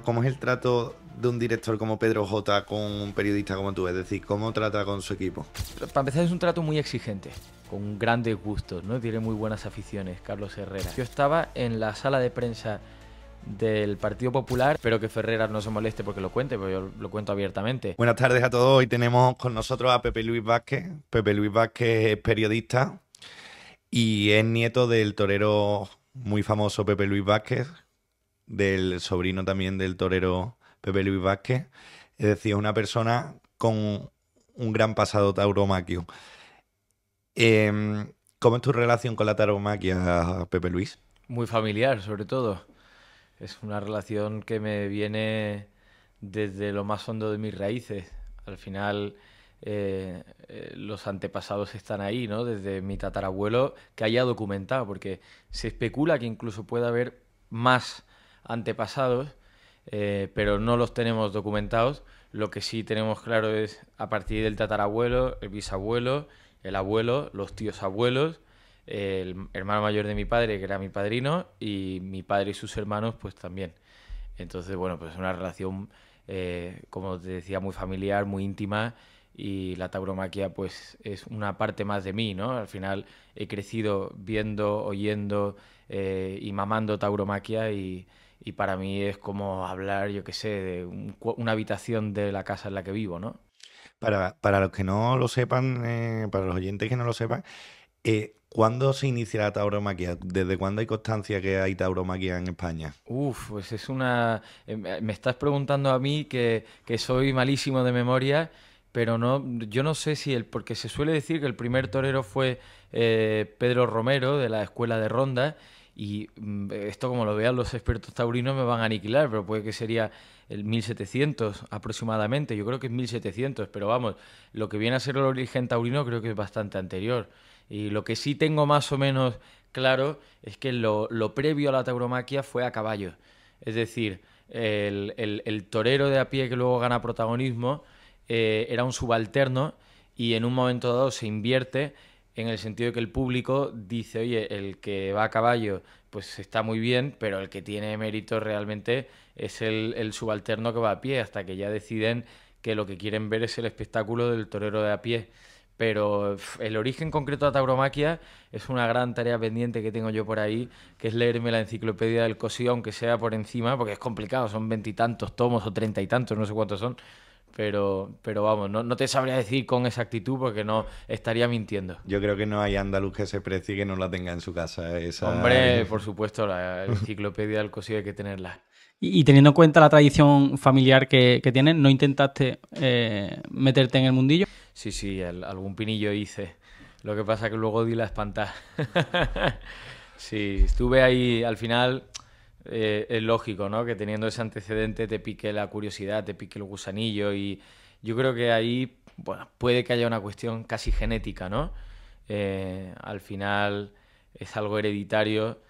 ¿Cómo es el trato de un director como Pedro J con un periodista como tú? Es decir, ¿cómo trata con su equipo? Para empezar, es un trato muy exigente, con grandes gustos, ¿no? Tiene muy buenas aficiones, Carlos Herrera. Yo estaba en la sala de prensa del Partido Popular, espero que Ferreras no se moleste porque lo cuente, pero yo lo cuento abiertamente. Buenas tardes a todos. Hoy tenemos con nosotros a Pepe Luis Vázquez. Pepe Luis Vázquez es periodista y es nieto del torero muy famoso Pepe Luis Vázquez, del sobrino también del torero Pepe Luis Vázquez. Es decir, es una persona con un gran pasado tauromaquio. ¿Cómo es tu relación con la tauromaquia, Pepe Luis? Muy familiar, sobre todo. Es una relación que me viene desde lo más hondo de mis raíces. Al final, los antepasados están ahí, ¿no? Desde mi tatarabuelo que haya documentado, porque se especula que incluso pueda haber más antepasados, pero no los tenemos documentados. Lo que sí tenemos claro es a partir del tatarabuelo, el bisabuelo, el abuelo, los tíos abuelos, el hermano mayor de mi padre, que era mi padrino, y mi padre y sus hermanos, pues también. Entonces, bueno, pues es una relación, como te decía, muy familiar, muy íntima, y la tauromaquia, pues es una parte más de mí, ¿no? Al final he crecido viendo, oyendo y mamando tauromaquia, y para mí es como hablar, yo qué sé, de una habitación de la casa en la que vivo, ¿no? Para los que no lo sepan, para los oyentes que no lo sepan, ¿cuándo se inicia la tauromaquia? ¿Desde cuándo hay constancia que hay tauromaquia en España? Uf, pues es una... me estás preguntando a mí que soy malísimo de memoria, pero no, yo no sé si el... Porque se suele decir que el primer torero fue Pedro Romero, de la Escuela de Ronda, y esto como lo vean los expertos taurinos me van a aniquilar, pero puede que sería el 1700 aproximadamente, yo creo que es 1700, pero vamos, lo que viene a ser el origen taurino creo que es bastante anterior. Y lo que sí tengo más o menos claro es que lo previo a la tauromaquia fue a caballo. Es decir, el torero de a pie que luego gana protagonismo era un subalterno y en un momento dado se invierte en el sentido de que el público dice, oye, el que va a caballo pues está muy bien, pero el que tiene mérito realmente es el subalterno que va a pie, hasta que ya deciden que lo que quieren ver es el espectáculo del torero de a pie. Pero el origen concreto de la tauromaquia es una gran tarea pendiente que tengo yo por ahí, que es leerme la enciclopedia del cosío, aunque sea por encima, porque es complicado, son veintitantos tomos o treinta y tantos, no sé cuántos son, pero vamos, no te sabría decir con exactitud porque no estaría mintiendo. Yo creo que no hay andaluz que se precie y que no la tenga en su casa. Esa... Hombre, por supuesto, la enciclopedia del cosío hay que tenerla. Y teniendo en cuenta la tradición familiar que tienes, ¿no intentaste meterte en el mundillo? Sí, sí, algún pinillo hice. Lo que pasa que luego di la espantada. Sí, estuve ahí, al final es lógico, ¿no? Que teniendo ese antecedente te pique la curiosidad, te pique el gusanillo y yo creo que ahí, bueno, puede que haya una cuestión casi genética, ¿no? Al final es algo hereditario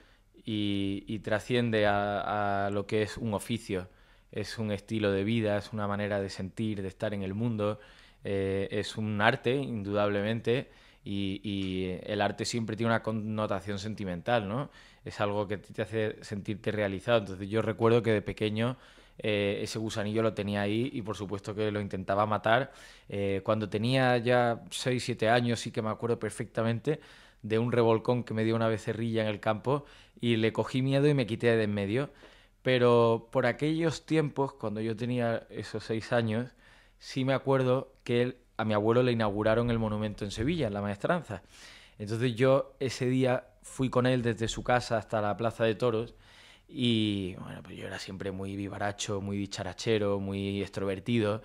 y trasciende a lo que es un oficio, es un estilo de vida, es una manera de sentir, de estar en el mundo, es un arte, indudablemente, y el arte siempre tiene una connotación sentimental, ¿no? Es algo que te hace sentirte realizado. Entonces yo recuerdo que de pequeño ese gusanillo lo tenía ahí y por supuesto que lo intentaba matar. Cuando tenía ya 6 7 años sí que me acuerdo perfectamente de un revolcón que me dio una becerrilla en el campo y le cogí miedo y me quité de en medio. Pero por aquellos tiempos, cuando yo tenía esos 6 años, sí me acuerdo que a mi abuelo le inauguraron el monumento en Sevilla, en la Maestranza. Entonces yo ese día fui con él desde su casa hasta la Plaza de Toros y bueno, pues yo era siempre muy vivaracho, muy dicharachero, muy extrovertido,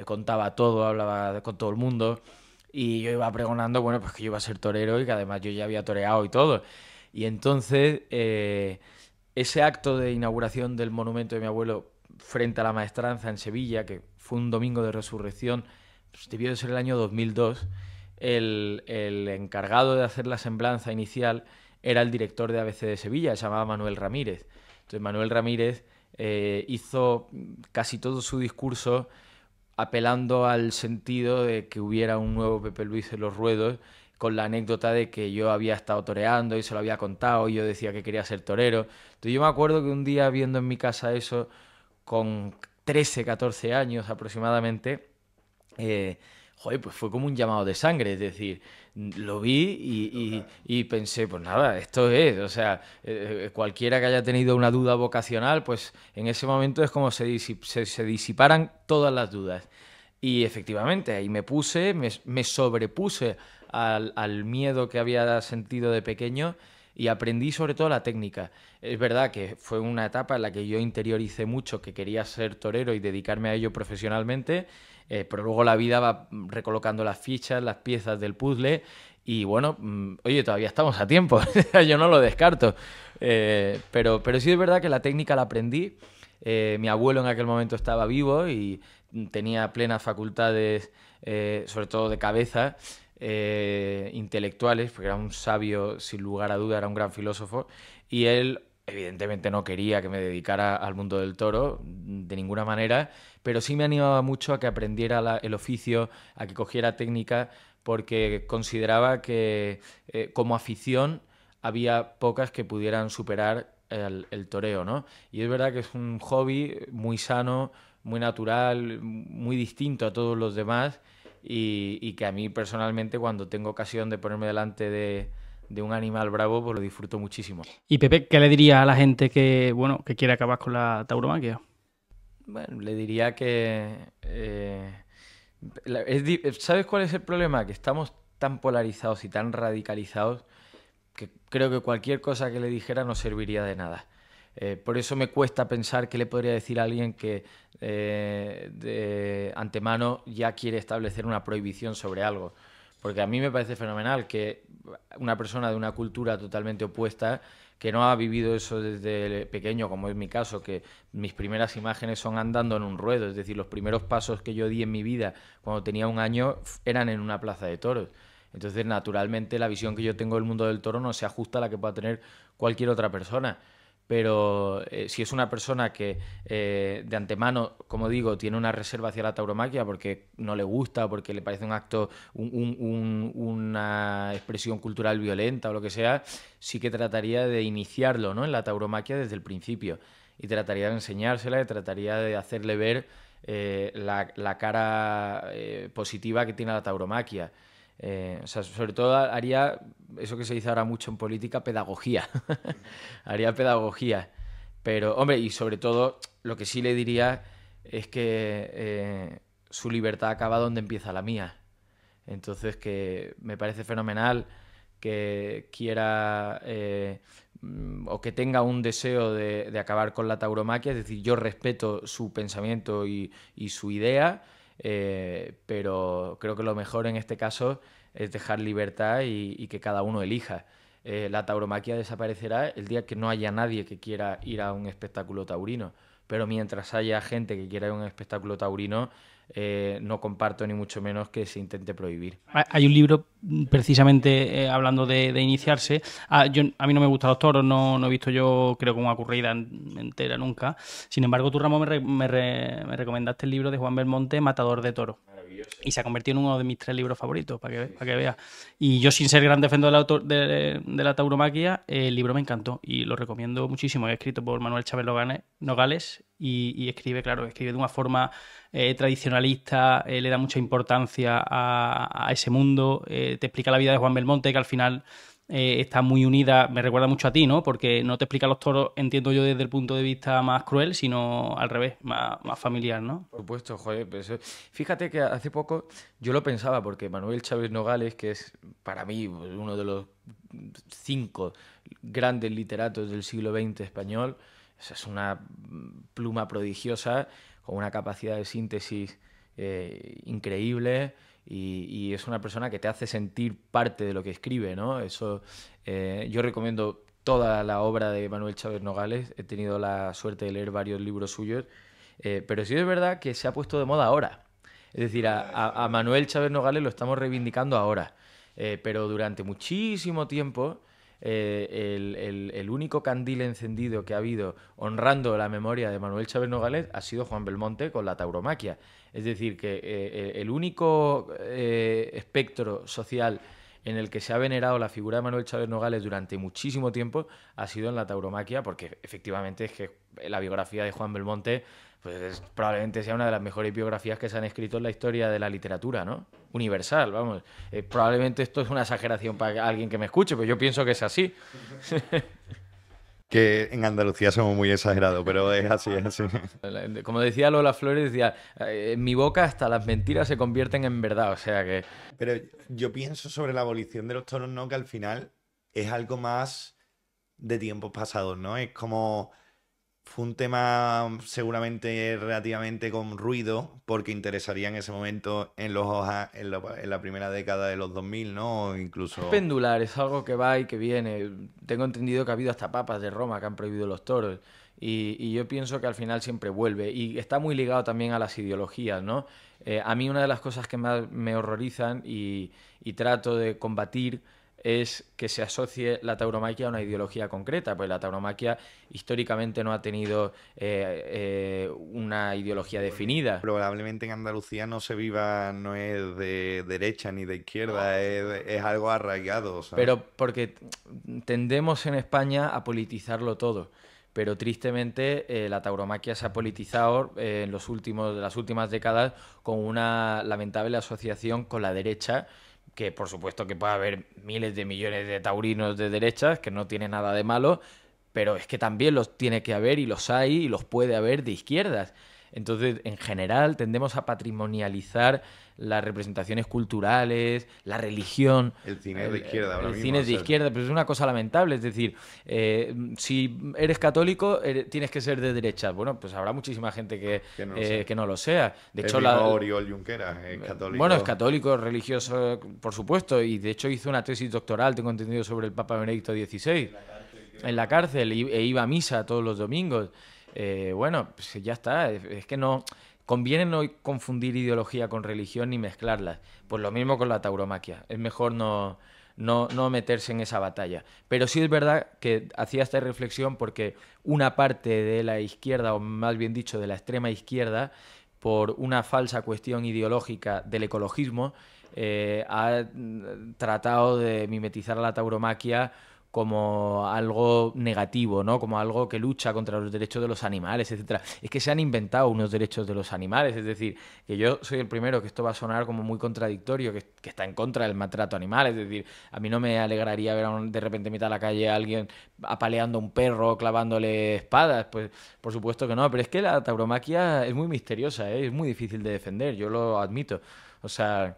contaba todo, hablaba con todo el mundo y yo iba pregonando, bueno, pues que yo iba a ser torero y que además yo ya había toreado y todo. Y entonces ese acto de inauguración del monumento de mi abuelo frente a la Maestranza en Sevilla, que fue un domingo de resurrección, pues debió de ser el año 2002, el encargado de hacer la semblanza inicial era el director de ABC de Sevilla, se llamaba Manuel Ramírez. Entonces Manuel Ramírez hizo casi todo su discurso apelando al sentido de que hubiera un nuevo Pepe Luis en los ruedos, con la anécdota de que yo había estado toreando y se lo había contado y yo decía que quería ser torero. Entonces yo me acuerdo que un día viendo en mi casa eso, con 13, 14 años aproximadamente, joder, pues fue como un llamado de sangre, es decir, lo vi y pensé, pues nada, esto es, o sea, cualquiera que haya tenido una duda vocacional, pues en ese momento es como se disiparan todas las dudas. Y efectivamente, ahí me puse, me sobrepuse al miedo que había sentido de pequeño y aprendí sobre todo la técnica. Es verdad que fue una etapa en la que yo interioricé mucho que quería ser torero y dedicarme a ello profesionalmente, pero luego la vida va recolocando las fichas, las piezas del puzzle y bueno, oye, todavía estamos a tiempo, yo no lo descarto. Pero sí es verdad que la técnica la aprendí. Mi abuelo en aquel momento estaba vivo y tenía plenas facultades, sobre todo de cabeza, intelectuales, porque era un sabio, sin lugar a duda, era un gran filósofo, y él evidentemente no quería que me dedicara al mundo del toro de ninguna manera, pero sí me animaba mucho a que aprendiera el oficio, a que cogiera técnica, porque consideraba que como afición había pocas que pudieran superar el toreo, ¿no? Y es verdad que es un hobby muy sano, muy natural, muy distinto a todos los demás y que a mí personalmente cuando tengo ocasión de ponerme delante de un animal bravo, pues lo disfruto muchísimo. Y Pepe, ¿qué le diría a la gente que, bueno, que quiere acabar con la tauromaquia? Bueno, le diría que... ¿sabes cuál es el problema? Que estamos tan polarizados y tan radicalizados que creo que cualquier cosa que le dijera no serviría de nada. Por eso me cuesta pensar qué le podría decir a alguien que de antemano ya quiere establecer una prohibición sobre algo. Porque a mí me parece fenomenal que una persona de una cultura totalmente opuesta, que no ha vivido eso desde pequeño, como es mi caso, que mis primeras imágenes son andando en un ruedo, es decir, los primeros pasos que yo di en mi vida cuando tenía 1 año eran en una plaza de toros. Entonces, naturalmente, la visión que yo tengo del mundo del toro no se ajusta a la que pueda tener cualquier otra persona. Pero si es una persona que de antemano, como digo, tiene una reserva hacia la tauromaquia porque no le gusta, porque le parece un acto, una expresión cultural violenta o lo que sea, sí que trataría de iniciarlo, ¿no?, en la tauromaquia desde el principio. Y trataría de enseñársela y trataría de hacerle ver la cara positiva que tiene la tauromaquia. O sea, sobre todo haría eso que se dice ahora mucho en política, pedagogía. Haría pedagogía. Pero, hombre, y sobre todo, lo que sí le diría es que su libertad acaba donde empieza la mía. Entonces, que me parece fenomenal que quiera o que tenga un deseo de acabar con la tauromaquia. Es decir, yo respeto su pensamiento y su idea, pero creo que lo mejor en este caso es dejar libertad y que cada uno elija. La tauromaquia desaparecerá el día que no haya nadie que quiera ir a un espectáculo taurino, pero mientras haya gente que quiera ir a un espectáculo taurino, no comparto ni mucho menos que se intente prohibir. Hay un libro precisamente hablando de iniciarse. A mí no me gustan los toros, no he visto yo creo que una corrida entera nunca. Sin embargo, tú, Ramón, me recomendaste el libro de Juan Belmonte, Matador de Toros. Y se ha convertido en uno de mis 3 libros favoritos, para que veas. Y yo, sin ser gran defensor de la tauromaquia, el libro me encantó y lo recomiendo muchísimo. Es escrito por Manuel Chávez Nogales y escribe de una forma tradicionalista, le da mucha importancia a ese mundo, te explica la vida de Juan Belmonte, que al final está muy unida, me recuerda mucho a ti, ¿no? Porque no te explica los toros, entiendo yo, desde el punto de vista más cruel, sino al revés, más familiar, ¿no? Por supuesto, joder, pues, fíjate que hace poco yo lo pensaba, porque Manuel Chávez Nogales, que es para mí uno de los 5 grandes literatos del siglo XX español, es una pluma prodigiosa, con una capacidad de síntesis increíble, y es una persona que te hace sentir parte de lo que escribe, ¿no? Eso, yo recomiendo toda la obra de Manuel Chávez Nogales, he tenido la suerte de leer varios libros suyos, pero sí es verdad que se ha puesto de moda ahora. Es decir, a Manuel Chávez Nogales lo estamos reivindicando ahora, pero durante muchísimo tiempo el único candil encendido que ha habido honrando la memoria de Manuel Chávez Nogales ha sido Juan Belmonte con la tauromaquia. Es decir, que el único espectro social en el que se ha venerado la figura de Manuel Chávez Nogales durante muchísimo tiempo ha sido en la tauromaquia, porque efectivamente es que la biografía de Juan Belmonte pues probablemente sea una de las mejores biografías que se han escrito en la historia de la literatura, ¿no? Universal, vamos. Probablemente esto es una exageración para alguien que me escuche, pero yo pienso que es así. Que en Andalucía somos muy exagerados, pero es así, es así. Como decía Lola Flores, decía, en mi boca hasta las mentiras se convierten en verdad, o sea que... Pero yo pienso sobre la abolición de los toros, ¿no? Que al final es algo más de tiempos pasados, ¿no? Es como... Fue un tema seguramente relativamente con ruido, porque interesaría en ese momento en la primera década de los 2000, ¿no? O incluso... Pendular, es algo que va y que viene. Tengo entendido que ha habido hasta papas de Roma que han prohibido los toros. Y yo pienso que al final siempre vuelve. Y está muy ligado también a las ideologías, ¿no? A mí una de las cosas que más me horrorizan y trato de combatir es que se asocie la tauromaquia a una ideología concreta, pues la tauromaquia históricamente no ha tenido una ideología definida. Probablemente en Andalucía no se viva, no es de derecha ni de izquierda, es algo arraigado, ¿sabes? Pero porque tendemos en España a politizarlo todo. Pero tristemente la tauromaquia se ha politizado en las últimas décadas con una lamentable asociación con la derecha, que por supuesto que puede haber miles de millones de taurinos de derechas, que no tiene nada de malo, pero es que también los tiene que haber y los hay y los puede haber de izquierdas. Entonces, en general, tendemos a patrimonializar las representaciones culturales, la religión. El cine es de izquierda ahora el mismo. cine es de izquierda, pero es una cosa lamentable. Es decir, si eres católico, tienes que ser de derecha. Bueno, pues habrá muchísima gente que no lo sea. De hecho, Oriol Junqueras es católico. Bueno, es católico, religioso, por supuesto, y de hecho hizo una tesis doctoral, tengo entendido, sobre el Papa Benedicto XVI. En la cárcel, e iba a misa todos los domingos. Bueno, pues ya está. Es que no conviene no confundir ideología con religión ni mezclarlas. Pues lo mismo con la tauromaquia. Es mejor no meterse en esa batalla. Pero sí es verdad que hacía esta reflexión porque una parte de la izquierda, o más bien dicho, de la extrema izquierda, por una falsa cuestión ideológica del ecologismo, ha tratado de mimetizar a la tauromaquia como algo negativo, ¿no? Como algo que lucha contra los derechos de los animales, etcétera. Es que se han inventado unos derechos de los animales, es decir, que yo soy el primero que esto va a sonar como muy contradictorio, que está en contra del maltrato animal, es decir, a mí no me alegraría ver de repente en mitad de la calle a alguien apaleando a un perro, clavándole espadas, pues por supuesto que no, pero es que la tauromaquia es muy misteriosa, ¿eh? Es muy difícil de defender, yo lo admito, o sea...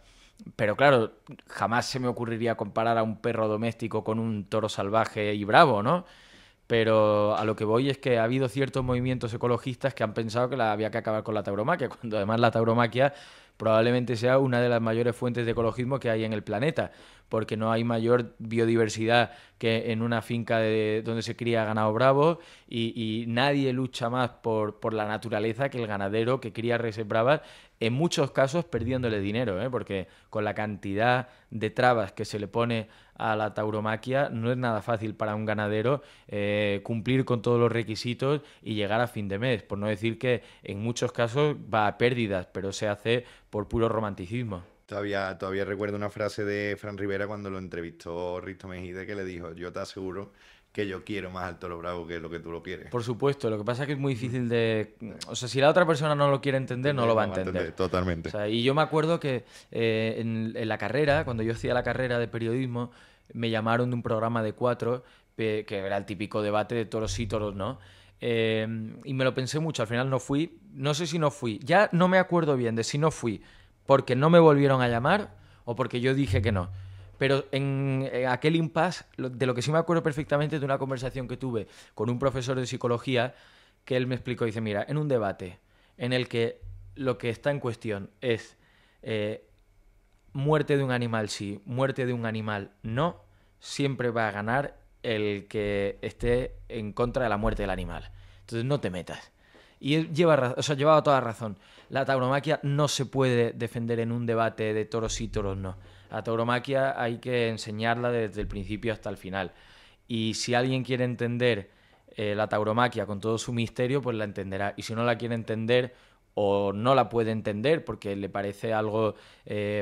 Pero claro, jamás se me ocurriría comparar a un perro doméstico con un toro salvaje y bravo, ¿no? Pero a lo que voy es que ha habido ciertos movimientos ecologistas que han pensado que había que acabar con la tauromaquia, cuando además la tauromaquia probablemente sea una de las mayores fuentes de ecologismo que hay en el planeta, porque no hay mayor biodiversidad que en una finca donde se cría ganado bravo y nadie lucha más por la naturaleza que el ganadero que cría reses bravas, en muchos casos perdiéndole dinero, ¿eh? Porque con la cantidad de trabas que se le pone a la tauromaquia no es nada fácil para un ganadero cumplir con todos los requisitos y llegar a fin de mes, por no decir que en muchos casos va a pérdidas, pero se hace por puro romanticismo. Todavía recuerdo una frase de Fran Rivera cuando lo entrevistó Risto Mejide, que le dijo: yo te aseguro que yo quiero más al toro bravo que lo que tú lo quieres. Por supuesto, lo que pasa es que es muy difícil de... O sea, si la otra persona no lo quiere entender, no lo va a entender. Totalmente. O sea, y yo me acuerdo que en la carrera, cuando yo hacía la carrera de periodismo, me llamaron de un programa de 4, que era el típico debate de toros sí, toros no. Y me lo pensé mucho, al final no fui. No sé si no fui. Ya no me acuerdo bien de si no fui porque no me volvieron a llamar o porque yo dije que no. Pero en aquel impasse, de lo que sí me acuerdo perfectamente de una conversación que tuve con un profesor de psicología, que él me explicó, dice, mira, en un debate en el que lo que está en cuestión es muerte de un animal sí, muerte de un animal no, siempre va a ganar el que esté en contra de la muerte del animal. Entonces no te metas. Y él llevaba toda razón. La tauromaquia no se puede defender en un debate de toros sí, toros no. La tauromaquia hay que enseñarla desde el principio hasta el final. Y si alguien quiere entender la tauromaquia con todo su misterio, pues la entenderá. Y si no la quiere entender, o no la puede entender porque le parece algo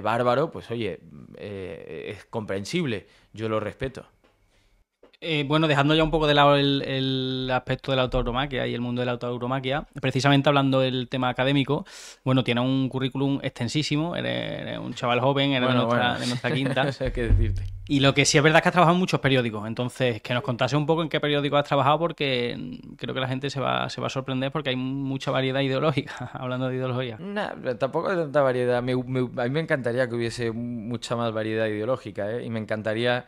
bárbaro, pues oye, es comprensible, yo lo respeto. Bueno, dejando ya un poco de lado el aspecto de la autoautomaquia y el mundo de la autoautomaquia, precisamente hablando del tema académico, bueno, tiene un currículum extensísimo, eres un chaval joven, eres de nuestra quinta. Eso hay que decirte. Y lo que sí es verdad es que has trabajado en muchos periódicos, entonces que nos contase un poco en qué periódico has trabajado porque creo que la gente se va a sorprender porque hay mucha variedad ideológica, hablando de ideología. Tampoco hay tanta variedad. A mí me encantaría que hubiese mucha más variedad ideológica, ¿eh? Y me encantaría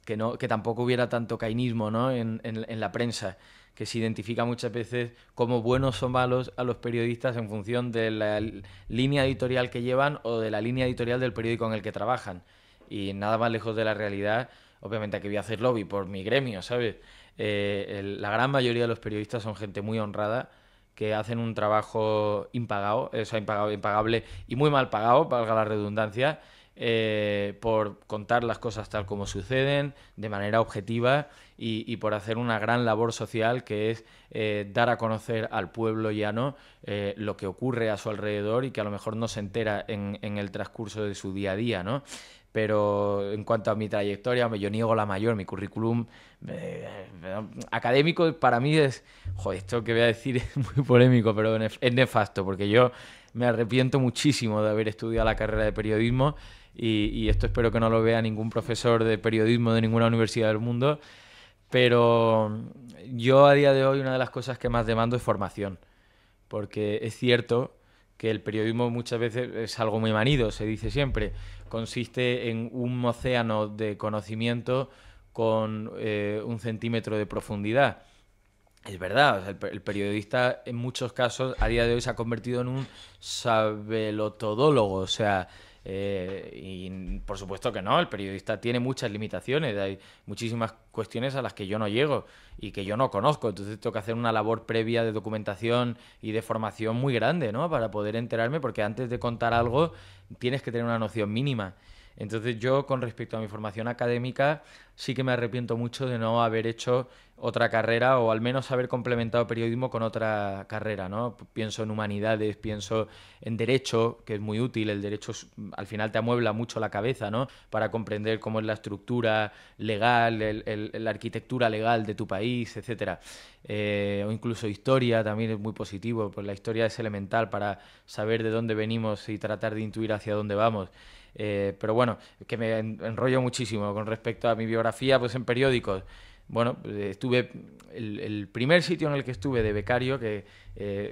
que tampoco hubiera tanto cainismo, ¿no? en la prensa, que se identifica muchas veces como buenos o malos a los periodistas en función de la línea editorial que llevan o de la línea editorial del periódico en el que trabajan. Y nada más lejos de la realidad. Obviamente aquí voy a hacer lobby por mi gremio, ¿sabes? La gran mayoría de los periodistas son gente muy honrada, que hacen un trabajo impagado, impagable y muy mal pagado, valga la redundancia, por contar las cosas tal como suceden, de manera objetiva y por hacer una gran labor social que es dar a conocer al pueblo llano lo que ocurre a su alrededor y que a lo mejor no se entera en el transcurso de su día a día, ¿no? Pero en cuanto a mi trayectoria, yo niego la mayor. Mi currículum académico para mí es... Joder, esto que voy a decir es muy polémico, pero es nefasto, porque yo me arrepiento muchísimo de haber estudiado la carrera de periodismo y esto espero que no lo vea ningún profesor de periodismo de ninguna universidad del mundo, pero yo a día de hoy una de las cosas que más demando es formación, porque es cierto que el periodismo muchas veces es algo muy manido, se dice siempre, consiste en un océano de conocimiento con 1 centímetro de profundidad. Es verdad, o sea, el periodista en muchos casos a día de hoy se ha convertido en un sabelotodólogo, o sea, y por supuesto que no, el periodista tiene muchas limitaciones, hay muchísimas cuestiones a las que yo no llego y que yo no conozco, entonces tengo que hacer una labor previa de documentación y de formación muy grande, ¿no? Para poder enterarme, porque antes de contar algo tienes que tener una noción mínima. Entonces yo, con respecto a mi formación académica, sí que me arrepiento mucho de no haber hecho otra carrera o al menos haber complementado periodismo con otra carrera, ¿no? Pienso en humanidades, pienso en derecho, que es muy útil. El derecho al final te amuebla mucho la cabeza, ¿no? Para comprender cómo es la estructura legal, la arquitectura legal de tu país, etcétera. O incluso historia también es muy positivo, pues la historia es elemental para saber de dónde venimos y tratar de intuir hacia dónde vamos. Pero bueno, que me enrollo muchísimo con respecto a mi biografía, pues en periódicos. Bueno, estuve, el primer sitio en el que estuve de becario, que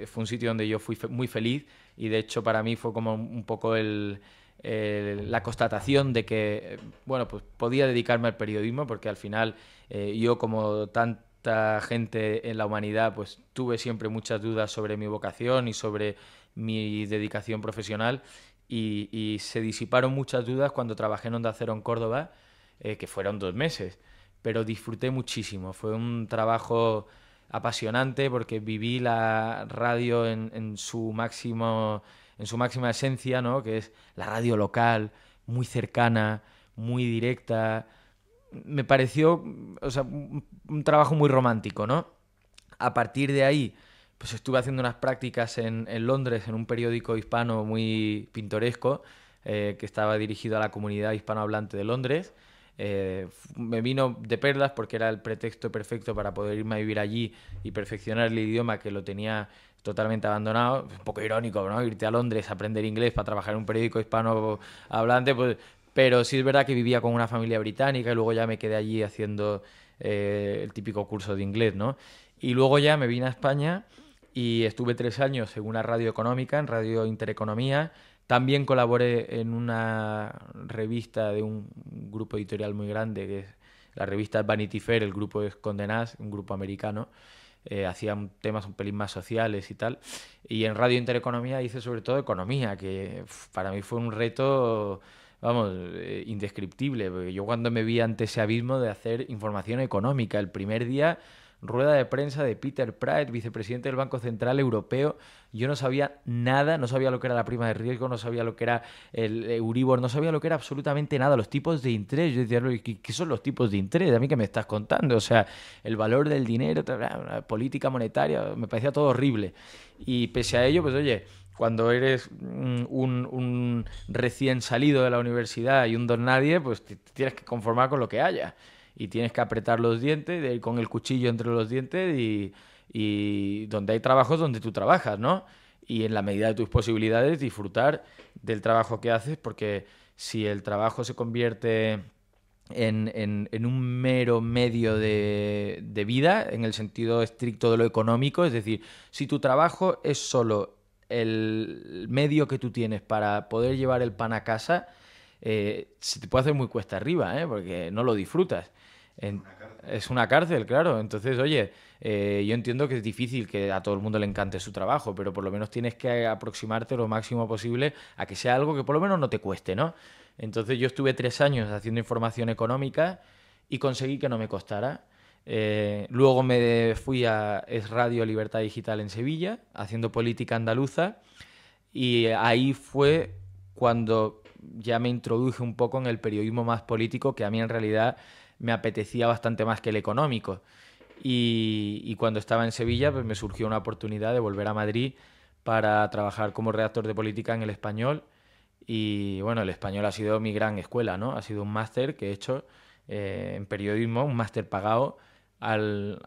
fue un sitio donde yo fui muy feliz y de hecho para mí fue como un poco la constatación de que, bueno, pues podía dedicarme al periodismo porque al final yo, como tanta gente en la humanidad, pues tuve siempre muchas dudas sobre mi vocación y sobre mi dedicación profesional y se disiparon muchas dudas cuando trabajé en Onda Cero en Córdoba, que fueron 2 meses, pero disfruté muchísimo. Fue un trabajo apasionante porque viví la radio en su máxima esencia, ¿no? Que es la radio local, muy cercana, muy directa. Me pareció, o sea, un trabajo muy romántico, ¿no? A partir de ahí, pues estuve haciendo unas prácticas en Londres, en un periódico hispano muy pintoresco, que estaba dirigido a la comunidad hispanohablante de Londres. Me vino de perlas porque era el pretexto perfecto para poder irme a vivir allí y perfeccionar el idioma, que lo tenía totalmente abandonado. Un poco irónico, ¿no? Irte a Londres a aprender inglés para trabajar en un periódico hispanohablante, pues, pero sí es verdad que vivía con una familia británica y luego ya me quedé allí haciendo el típico curso de inglés, ¿no? Y luego ya me vine a España y estuve 3 años en una radio económica, en Radio Intereconomía. También colaboré en una revista de un grupo editorial muy grande, que es la revista Vanity Fair. El grupo es Condé Nast, un grupo americano. Hacían temas un pelín más sociales y tal. Y en Radio Intereconomía hice sobre todo economía, que para mí fue un reto, vamos, indescriptible. Porque yo cuando me vi ante ese abismo de hacer información económica, el primer día rueda de prensa de Peter Praet, vicepresidente del Banco Central Europeo. Yo no sabía nada, no sabía lo que era la prima de riesgo, no sabía lo que era el Euribor, no sabía lo que era absolutamente nada, los tipos de interés. Yo decía, ¿qué son los tipos de interés? ¿A mí qué me estás contando? O sea, el valor del dinero, la política monetaria, me parecía todo horrible. Y pese a ello, pues oye, cuando eres un recién salido de la universidad y un don nadie, pues te tienes que conformar con lo que haya. Y tienes que apretar los dientes, de ir con el cuchillo entre los dientes y donde hay trabajos donde tú trabajas, ¿no? Y en la medida de tus posibilidades disfrutar del trabajo que haces, porque si el trabajo se convierte en un mero medio de vida, en el sentido estricto de lo económico, es decir, si tu trabajo es solo el medio que tú tienes para poder llevar el pan a casa, se te puede hacer muy cuesta arriba, porque no lo disfrutas. Es una cárcel, claro. Entonces, oye, yo entiendo que es difícil que a todo el mundo le encante su trabajo, pero por lo menos tienes que aproximarte lo máximo posible a que sea algo que por lo menos no te cueste, ¿no? Entonces yo estuve 3 años haciendo información económica y conseguí que no me costara. Luego me fui a Es Radio Libertad Digital en Sevilla, haciendo política andaluza, y ahí fue cuando ya me introduje un poco en el periodismo más político, que a mí en realidad me apetecía bastante más que el económico. Y cuando estaba en Sevilla, pues me surgió una oportunidad de volver a Madrid para trabajar como redactor de política en El Español. Y bueno, El Español ha sido mi gran escuela, ¿no? Ha sido un máster que he hecho en periodismo, un máster pagado al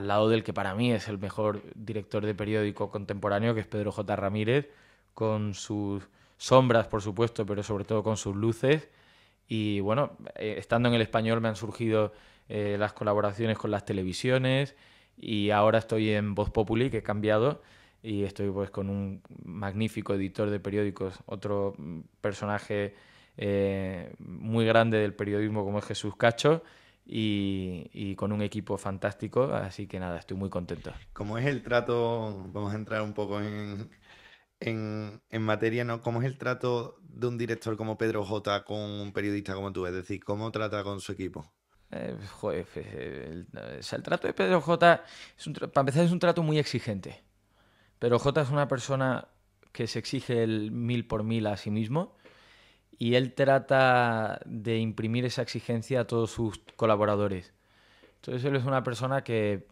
lado del que para mí es el mejor director de periódico contemporáneo, que es Pedro J. Ramírez, con sus sombras, por supuesto, pero sobre todo con sus luces. Y bueno, estando en El Español me han surgido las colaboraciones con las televisiones, y ahora estoy en Voz Populi, que he cambiado, y estoy pues con un magnífico editor de periódicos, otro personaje muy grande del periodismo como es Jesús Cacho, y con un equipo fantástico, así que nada, estoy muy contento. ¿Cómo es el trato? Vamos a entrar un poco en materia, ¿no? ¿Cómo es el trato de un director como Pedro J con un periodista como tú? Es decir, ¿cómo trata con su equipo? Joder, o sea, el trato de Pedro J, para empezar, es un trato muy exigente. Pedro J es una persona que se exige el 1000 por 1000 a sí mismo, y él trata de imprimir esa exigencia a todos sus colaboradores. Entonces él es una persona que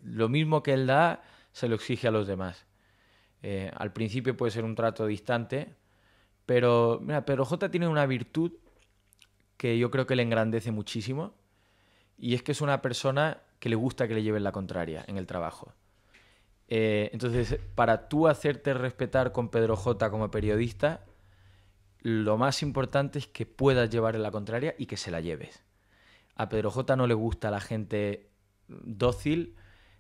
lo mismo que él da, se lo exige a los demás. Al principio puede ser un trato distante, pero mira, Pedro J tiene una virtud que yo creo que le engrandece muchísimo, y es que es una persona que le gusta que le lleven la contraria en el trabajo. Entonces, para tú hacerte respetar con Pedro J como periodista, lo más importante es que puedas llevarle la contraria y que se la lleves. A Pedro J no le gusta la gente dócil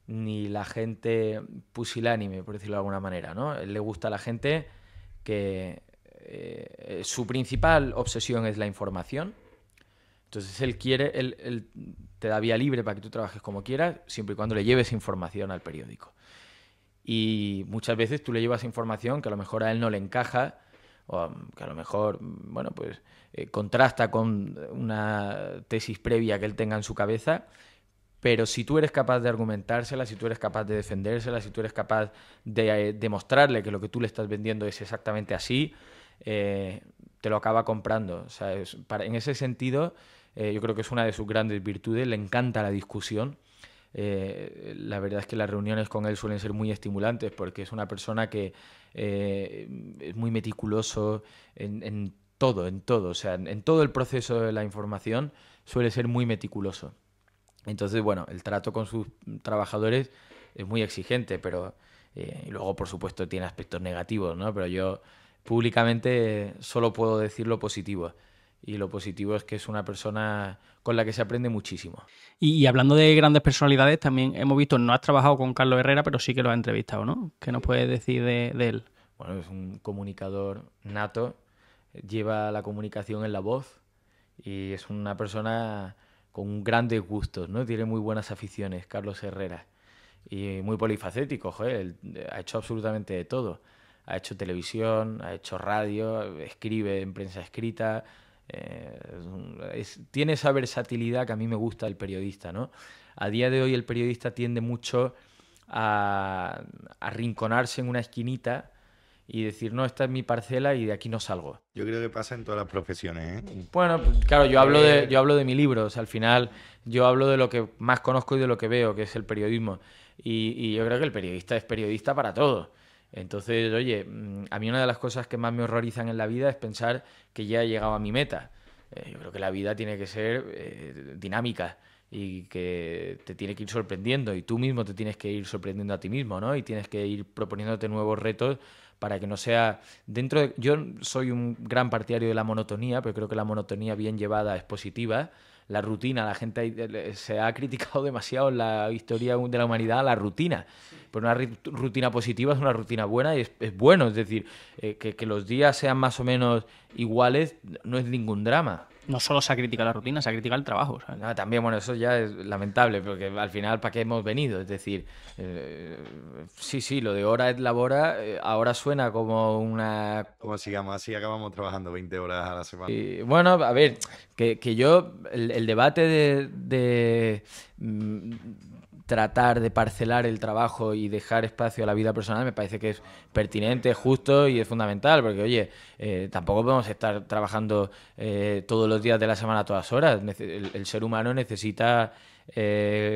ni la gente pusilánime, por decirlo de alguna manera, ¿no? Él le gusta la gente que su principal obsesión es la información. Entonces él te da vía libre para que tú trabajes como quieras, siempre y cuando le lleves información al periódico. Y muchas veces tú le llevas información que a lo mejor a él no le encaja, o que a lo mejor, bueno, pues contrasta con una tesis previa que él tenga en su cabeza, pero si tú eres capaz de argumentársela, si tú eres capaz de defendérsela, si tú eres capaz de demostrarle que lo que tú le estás vendiendo es exactamente así, te lo acaba comprando. O sea, en ese sentido, yo creo que es una de sus grandes virtudes, le encanta la discusión. La verdad es que las reuniones con él suelen ser muy estimulantes, porque es una persona que es muy meticuloso en todo. O sea, en todo el proceso de la información suele ser muy meticuloso. Entonces, bueno, el trato con sus trabajadores es muy exigente, pero y luego, por supuesto, tiene aspectos negativos, ¿no? Pero yo públicamente solo puedo decir lo positivo. Y lo positivo es que es una persona con la que se aprende muchísimo. Y hablando de grandes personalidades, también hemos visto, no has trabajado con Carlos Herrera, pero sí que lo has entrevistado, ¿no? ¿Qué nos puedes decir de él? Bueno, es un comunicador nato, lleva la comunicación en la voz y es una persona con grandes gustos, ¿no? Tiene muy buenas aficiones, Carlos Herrera. Y muy polifacético, joder, él ha hecho absolutamente de todo. Ha hecho televisión, ha hecho radio, escribe en prensa escrita. Tiene esa versatilidad que a mí me gusta del periodista, ¿no? a día de hoy el periodista tiende mucho a arrinconarse en una esquinita y decir, no, esta es mi parcela y de aquí no salgo. Yo creo que pasa en todas las profesiones, ¿eh? Bueno, claro, yo hablo de mi libro, o sea, al final yo hablo de lo que más conozco y de lo que veo, que es el periodismo. Y yo creo que el periodista es periodista para todo. Entonces, oye, a mí una de las cosas que más me horrorizan en la vida es pensar que ya he llegado a mi meta. Yo creo que la vida tiene que ser dinámica y que te tiene que ir sorprendiendo y tú mismo te tienes que ir sorprendiendo a ti mismo, ¿no? Y tienes que ir proponiéndote nuevos retos para que no sea Yo soy un gran partidario de la monotonía, pero creo que la monotonía bien llevada es positiva. La rutina, la gente se ha criticado demasiado en la historia de la humanidad la rutina. Pero una rutina positiva es una rutina buena y es bueno. Es decir, que los días sean más o menos iguales no es ningún drama. No solo se ha criticado la rutina, se ha criticado el trabajo, ¿sabes? No, también, bueno, eso ya es lamentable, porque al final, ¿para qué hemos venido? Es decir, sí, lo de hora et labora, ahora suena como una... Como sigamos así, acabamos trabajando 20 horas a la semana. Bueno, a ver, que yo, el debate de tratar de parcelar el trabajo y dejar espacio a la vida personal me parece que es pertinente, justo y es fundamental, porque oye, tampoco podemos estar trabajando todos los días de la semana a todas horas. El ser humano necesita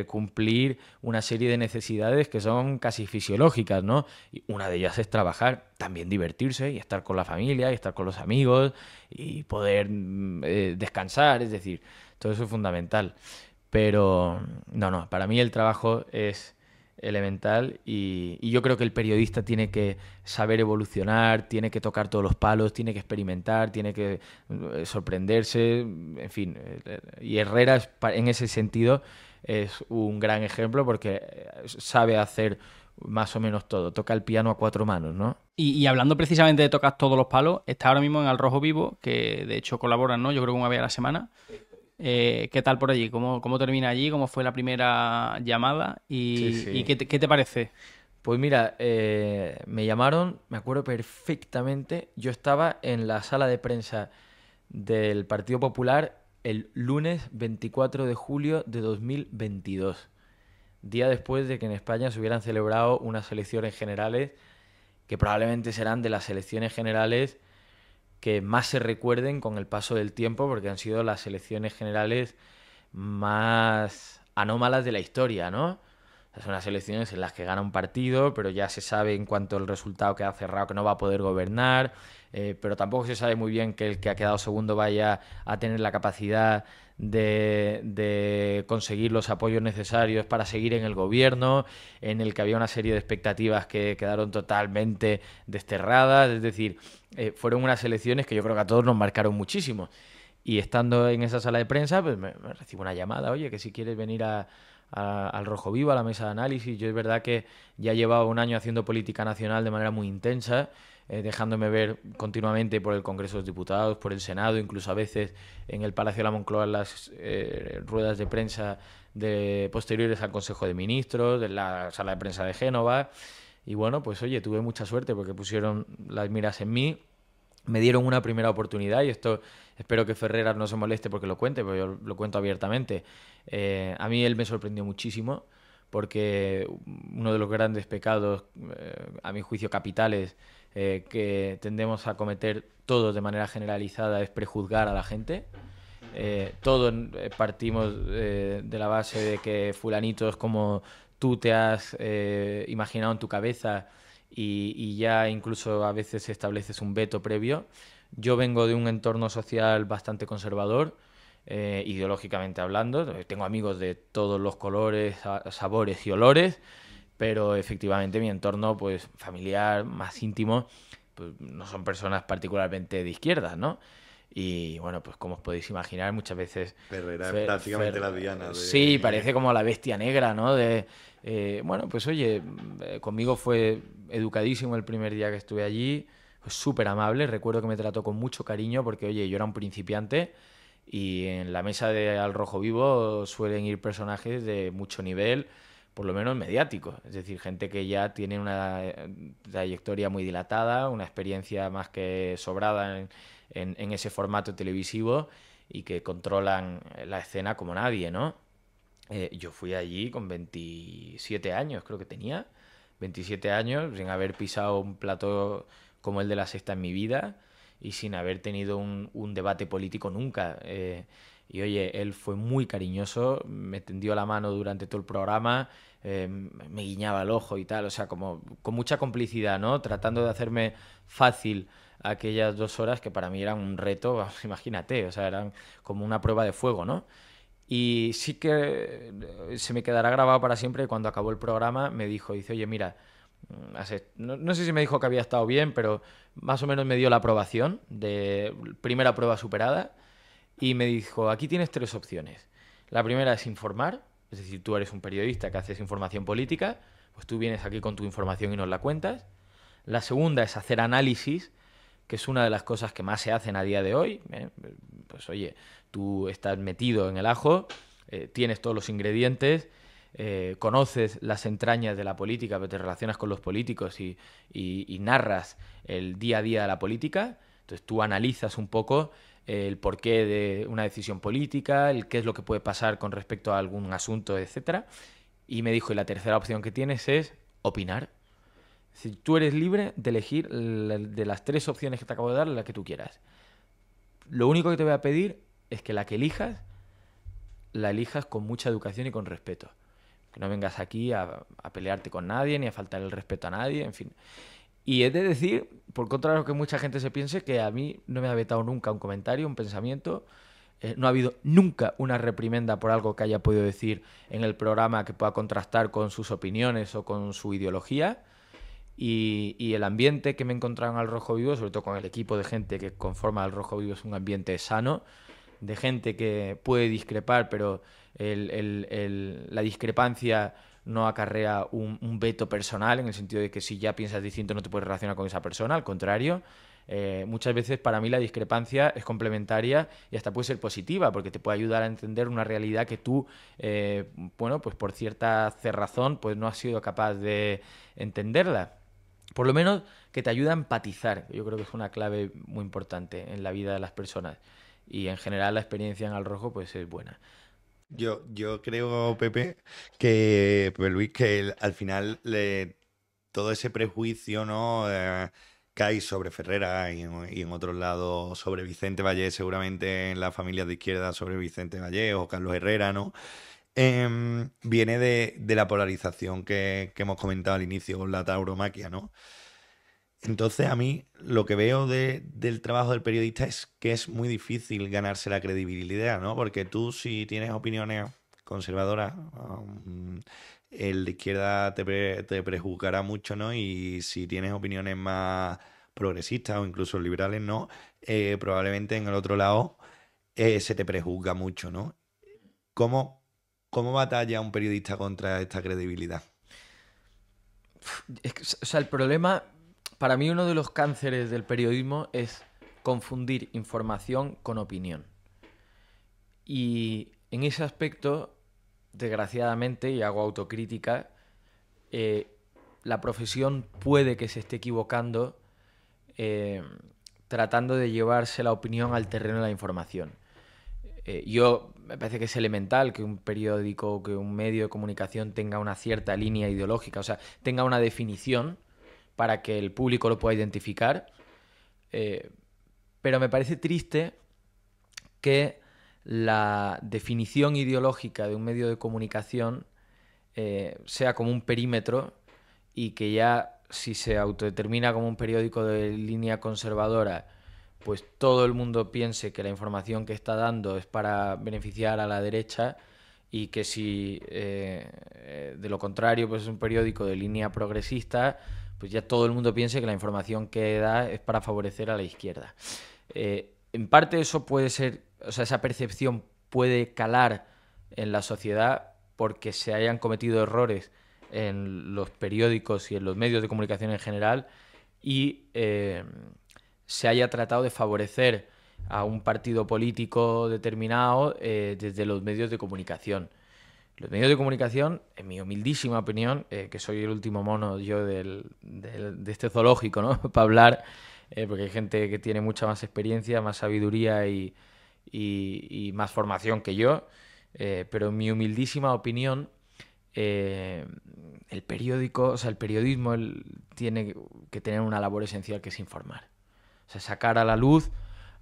cumplir una serie de necesidades que son casi fisiológicas, ¿no? Y una de ellas es trabajar, también divertirse y estar con la familia y estar con los amigos y poder descansar, es decir, todo eso es fundamental. Pero no, para mí el trabajo es elemental y yo creo que el periodista tiene que saber evolucionar, tiene que tocar todos los palos, tiene que experimentar, tiene que sorprenderse, en fin. Y Herrera en ese sentido es un gran ejemplo porque sabe hacer más o menos todo, toca el piano a cuatro manos, ¿no? Y hablando precisamente de tocar todos los palos, está ahora mismo en Al Rojo Vivo, que de hecho colaboran, ¿no? Yo creo que una vez a la semana. ¿Qué tal por allí? ¿Cómo termina allí? ¿Cómo fue la primera llamada? Sí. ¿Y qué te parece? Pues mira, me llamaron, me acuerdo perfectamente, yo estaba en la sala de prensa del Partido Popular el lunes 24 de julio de 2022, día después de que en España se hubieran celebrado unas elecciones generales que probablemente serán de las elecciones generales que más se recuerden con el paso del tiempo, porque han sido las elecciones generales más anómalas de la historia, ¿no? Son las elecciones en las que gana un partido, pero ya se sabe en cuanto al resultado queda cerrado que no va a poder gobernar, pero tampoco se sabe muy bien que el que ha quedado segundo vaya a tener la capacidad de conseguir los apoyos necesarios para seguir en el gobierno, en el que había una serie de expectativas que quedaron totalmente desterradas. Es decir, fueron unas elecciones que yo creo que a todos nos marcaron muchísimo. Y estando en esa sala de prensa, pues me recibo una llamada, oye, que si quieres venir al Rojo Vivo, a la mesa de análisis. Yo es verdad que ya llevaba un año haciendo política nacional de manera muy intensa, dejándome ver continuamente por el Congreso de los Diputados, por el Senado, incluso a veces en el Palacio de la Moncloa en las ruedas de prensa posteriores al Consejo de Ministros, de la sala de prensa de Génova. Y bueno, pues oye, tuve mucha suerte porque pusieron las miras en mí. Me dieron una primera oportunidad y esto espero que Ferreras no se moleste porque lo cuente, porque yo lo cuento abiertamente. A mí él me sorprendió muchísimo porque uno de los grandes pecados, a mi juicio capitales, que tendemos a cometer todos de manera generalizada es prejuzgar a la gente. Todos partimos de la base de que fulanito es como tú te has imaginado en tu cabeza y ya incluso a veces estableces un veto previo. Yo vengo de un entorno social bastante conservador, ideológicamente hablando. Tengo amigos de todos los colores, sabores y olores, pero efectivamente mi entorno pues familiar, más íntimo, pues no son personas particularmente de izquierda, ¿no? Y bueno, pues como os podéis imaginar, muchas veces... Ferreras es prácticamente la Diana. Sí, parece como la bestia negra, ¿no? Bueno, pues oye, conmigo fue educadísimo el primer día que estuve allí, fue súper amable, recuerdo que me trató con mucho cariño porque, oye, yo era un principiante y en la mesa de Al Rojo Vivo suelen ir personajes de mucho nivel, por lo menos mediático, es decir, gente que ya tiene una trayectoria muy dilatada, una experiencia más que sobrada en ese formato televisivo y que controlan la escena como nadie, ¿no? Yo fui allí con 27 años, creo que tenía. 27 años, sin haber pisado un plato como el de La Sexta en mi vida y sin haber tenido un debate político nunca. Y oye, él fue muy cariñoso, me tendió la mano durante todo el programa, me guiñaba el ojo y tal, o sea, como con mucha complicidad, ¿no? Tratando de hacerme fácil aquellas 2 horas que para mí eran un reto, vamos, imagínate, o sea, eran como una prueba de fuego, ¿no? Y sí que se me quedará grabado para siempre. Cuando acabó el programa me dijo, dice, oye, mira, no sé si me dijo que había estado bien, pero más o menos me dio la aprobación de primera prueba superada y me dijo, aquí tienes 3 opciones. La primera es informar, es decir, tú eres un periodista que haces información política, pues tú vienes aquí con tu información y nos la cuentas. La segunda es hacer análisis, que es una de las cosas que más se hacen a día de hoy. Pues oye, tú estás metido en el ajo, tienes todos los ingredientes, conoces las entrañas de la política, te relacionas con los políticos y narras el día a día de la política. Entonces tú analizas un poco el porqué de una decisión política, el qué es lo que puede pasar con respecto a algún asunto, etcétera. Y me dijo, y la tercera opción que tienes es opinar. Es decir, tú eres libre de elegir de las 3 opciones que te acabo de dar la que tú quieras. Lo único que te voy a pedir es que la que elijas, la elijas con mucha educación y con respeto. Que no vengas aquí a pelearte con nadie, ni a faltar el respeto a nadie, en fin. Y he de decir, por contra de lo que mucha gente se piense, que a mí no me ha vetado nunca un comentario, un pensamiento. No ha habido nunca una reprimenda por algo que haya podido decir en el programa que pueda contrastar con sus opiniones o con su ideología. Y el ambiente que me encontraba en Al Rojo Vivo, sobre todo con el equipo de gente que conforma Al Rojo Vivo, es un ambiente sano, de gente que puede discrepar, pero la discrepancia no acarrea un veto personal, en el sentido de que si ya piensas distinto no te puedes relacionar con esa persona, al contrario. Muchas veces para mí la discrepancia es complementaria y hasta puede ser positiva, porque te puede ayudar a entender una realidad que tú, bueno, pues por cierta cerrazón, pues no has sido capaz de entenderla. Por lo menos que te ayuda a empatizar. Yo creo que es una clave muy importante en la vida de las personas. Y en general la experiencia en Al Rojo pues es buena. Yo creo, Pepe, Pepe Luis, al final todo ese prejuicio, ¿no? Que hay sobre Ferrera y en otros lados sobre Vicente Vallés, seguramente en las familias de izquierda sobre Vicente Vallés o Carlos Herrera, ¿no? Viene de la polarización que hemos comentado al inicio con la tauromaquia, ¿no? Entonces, a mí lo que veo del trabajo del periodista es que es muy difícil ganarse la credibilidad, ¿no? Porque tú, si tienes opiniones conservadoras, el de izquierda te prejuzgará mucho, ¿no? Y si tienes opiniones más progresistas o incluso liberales, ¿no? Probablemente en el otro lado se te prejuzga mucho, ¿no? ¿Cómo, cómo batalla un periodista contra esta credibilidad? O sea, el problema, para mí uno de los cánceres del periodismo es confundir información con opinión. Y en ese aspecto, desgraciadamente, y hago autocrítica, la profesión puede que se esté equivocando eh, tratando de llevarse la opinión al terreno de la información. Yo me parece que es elemental que un periódico, que un medio de comunicación tenga una cierta línea ideológica, o sea, tenga una definición para que el público lo pueda identificar. Pero me parece triste que la definición ideológica de un medio de comunicación sea como un perímetro y que ya si se autodetermina como un periódico de línea conservadora, pues todo el mundo piense que la información que está dando es para beneficiar a la derecha y que si de lo contrario pues es un periódico de línea progresista, pues ya todo el mundo piense que la información que da es para favorecer a la izquierda. En parte eso puede ser, o sea, esa percepción puede calar en la sociedad porque se hayan cometido errores en los periódicos y en los medios de comunicación en general y se haya tratado de favorecer a un partido político determinado desde los medios de comunicación. Los medios de comunicación, en mi humildísima opinión, que soy el último mono yo de este zoológico, ¿no? Para hablar, porque hay gente que tiene mucha más experiencia, más sabiduría y más formación que yo. pero en mi humildísima opinión, el periódico, o sea, el periodismo tiene que tener una labor esencial, que es informar. O sea, sacar a la luz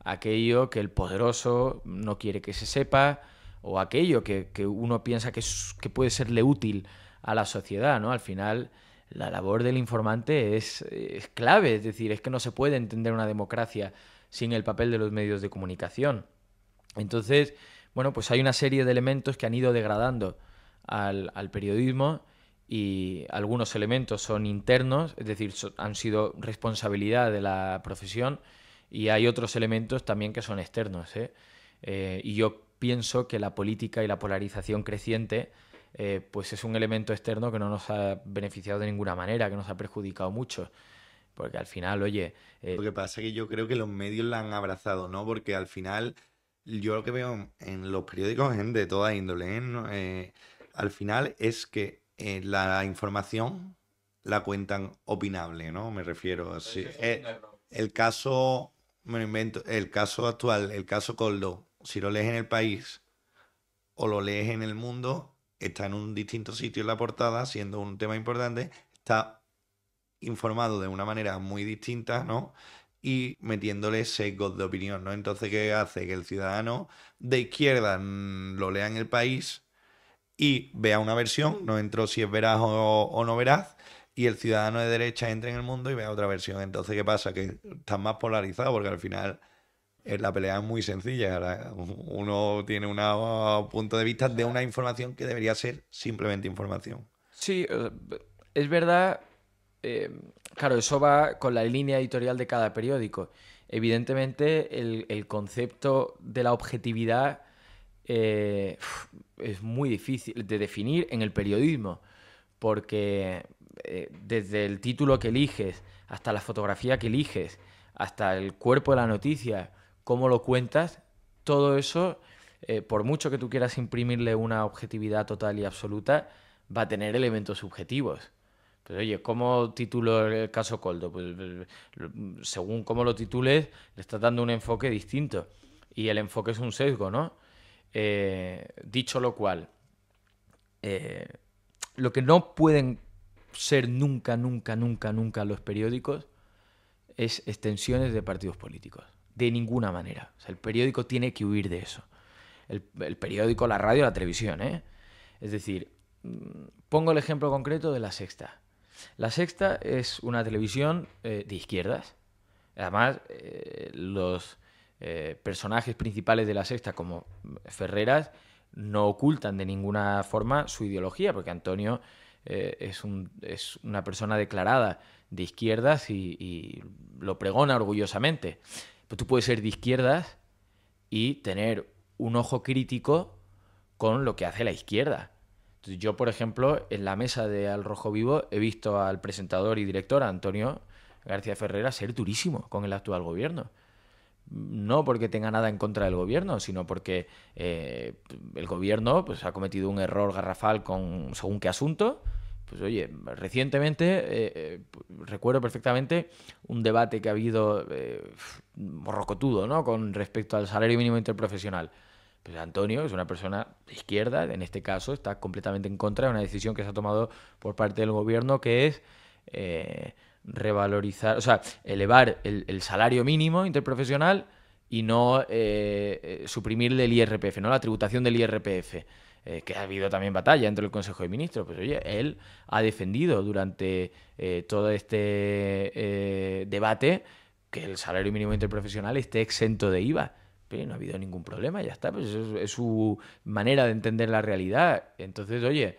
aquello que el poderoso no quiere que se sepa, o aquello que uno piensa que puede serle útil a la sociedad, ¿no? Al final, la labor del informante es clave, es decir, es que no se puede entender una democracia sin el papel de los medios de comunicación. Entonces, bueno, pues hay una serie de elementos que han ido degradando al periodismo, y algunos elementos son internos, es decir, han sido responsabilidad de la profesión, y hay otros elementos también que son externos, y yo pienso que la política y la polarización creciente pues es un elemento externo que no nos ha beneficiado de ninguna manera, que nos ha perjudicado mucho. Porque al final, oye... Lo que pasa es que yo creo que los medios la han abrazado, ¿no? Porque al final, yo lo que veo en los periódicos es de toda índole, ¿no? Al final es que la información la cuentan opinable, ¿no? Me refiero así. El caso, me lo invento, el caso actual, el caso Coldo, si lo lees en El País o lo lees en El Mundo, está en un distinto sitio en la portada, siendo un tema importante, está informado de una manera muy distinta, ¿no? Y metiéndole sesgos de opinión, ¿no? Entonces, ¿qué hace? Que el ciudadano de izquierda lo lea en El País y vea una versión, no entro si es veraz o no veraz, y el ciudadano de derecha entra en El Mundo y vea otra versión. Entonces, ¿qué pasa? Que están más polarizados, porque al final la pelea es muy sencilla. Uno tiene un punto de vista de una información que debería ser simplemente información. Sí, es verdad. Claro, eso va con la línea editorial de cada periódico. Evidentemente, el concepto de la objetividad es muy difícil de definir en el periodismo, porque desde el título que eliges, hasta la fotografía que eliges, hasta el cuerpo de la noticia, cómo lo cuentas, todo eso, por mucho que tú quieras imprimirle una objetividad total y absoluta, va a tener elementos subjetivos. Pues oye, ¿cómo titulo el caso Coldo? Pues según cómo lo titules, le estás dando un enfoque distinto. Y el enfoque es un sesgo, ¿no? Dicho lo cual, lo que no pueden ser nunca los periódicos es extensiones de partidos políticos. De ninguna manera. O sea, el periódico tiene que huir de eso. El periódico, la radio, la televisión, ¿eh? Es decir, pongo el ejemplo concreto de La Sexta. La Sexta es una televisión de izquierdas. Además, los personajes principales de La Sexta, como Ferreras, no ocultan de ninguna forma su ideología, porque Antonio es una persona declarada de izquierdas y lo pregona orgullosamente. Pero tú puedes ser de izquierdas y tener un ojo crítico con lo que hace la izquierda. Entonces, yo, por ejemplo, en la mesa de Al Rojo Vivo he visto al presentador y director, Antonio García Ferrera, ser durísimo con el actual gobierno. No porque tenga nada en contra del gobierno, sino porque el gobierno pues, ha cometido un error garrafal con según qué asunto. Pues oye, recientemente recuerdo perfectamente un debate que ha habido morrocotudo, ¿no? Con respecto al salario mínimo interprofesional. Pues Antonio es una persona de izquierda, en este caso está completamente en contra de una decisión que se ha tomado por parte del gobierno, que es revalorizar, o sea, elevar el salario mínimo interprofesional y no suprimirle el IRPF, no la tributación del IRPF. Que ha habido también batalla dentro del Consejo de Ministros. Pues oye, él ha defendido durante todo este debate que el salario mínimo interprofesional esté exento de IVA. Pero no ha habido ningún problema, ya está. Pues es su manera de entender la realidad. Entonces, oye,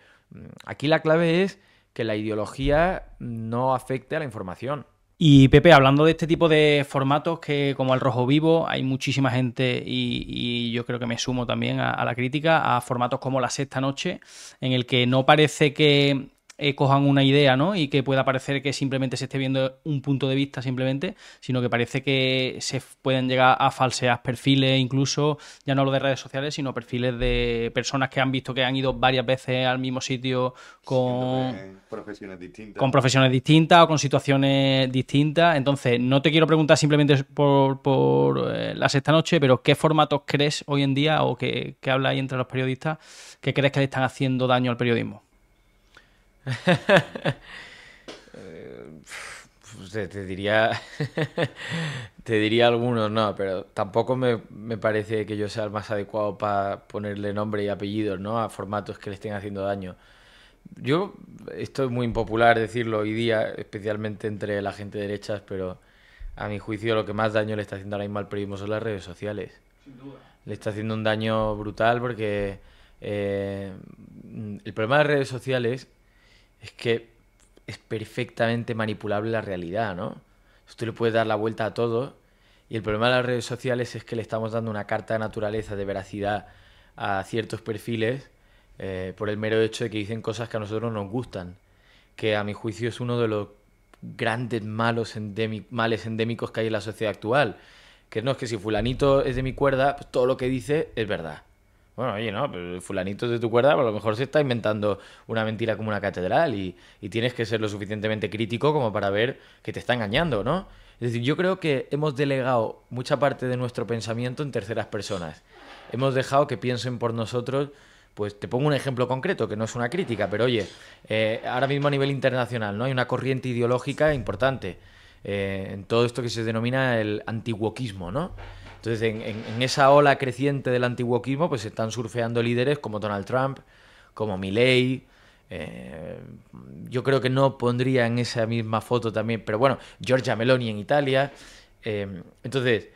aquí la clave es que la ideología no afecte a la información. Y Pepe, hablando de este tipo de formatos que como Al Rojo Vivo, hay muchísima gente y yo creo que me sumo también a la crítica a formatos como La Sexta Noche, en el que no parece que cojan una idea, ¿no? Y que pueda parecer que simplemente se esté viendo un punto de vista simplemente, sino que parece que se pueden llegar a falsear perfiles, incluso, ya no hablo de redes sociales, sino perfiles de personas que han visto que han ido varias veces al mismo sitio con profesiones distintas. Con profesiones distintas o con situaciones distintas. Entonces, no te quiero preguntar simplemente por la sexta noche, pero ¿qué formatos crees hoy en día o que habláis entre los periodistas que crees que le están haciendo daño al periodismo? Te diría te diría algunos, no, pero tampoco me parece que yo sea el más adecuado para ponerle nombre y apellidos, ¿no? A formatos que le estén haciendo daño. Yo, esto es muy impopular decirlo hoy día, especialmente entre la gente de derechas, pero a mi juicio lo que más daño le está haciendo ahora mismo al periodismo son las redes sociales. Sin duda. Le está haciendo un daño brutal porque el problema de las redes sociales es que es perfectamente manipulable la realidad, ¿no? Tú le puedes dar la vuelta a todo y el problema de las redes sociales es que le estamos dando una carta de naturaleza, de veracidad a ciertos perfiles por el mero hecho de que dicen cosas que a nosotros nos gustan, que a mi juicio es uno de los grandes males endémicos que hay en la sociedad actual, que no es que si fulanito es de mi cuerda, pues todo lo que dice es verdad. Bueno, oye, no, pero fulanito es de tu cuerda, pues a lo mejor se está inventando una mentira como una catedral y tienes que ser lo suficientemente crítico como para ver que te está engañando, ¿no? Es decir, yo creo que hemos delegado mucha parte de nuestro pensamiento en terceras personas. Hemos dejado que piensen por nosotros. Pues te pongo un ejemplo concreto, que no es una crítica, pero oye, ahora mismo a nivel internacional, ¿no? Hay una corriente ideológica importante en todo esto que se denomina el antiwokismo, ¿no? Entonces, en esa ola creciente del antiwokismo, pues se están surfeando líderes como Donald Trump, como Milei. Yo creo que no pondría en esa misma foto también, pero bueno, Giorgia Meloni en Italia. Entonces,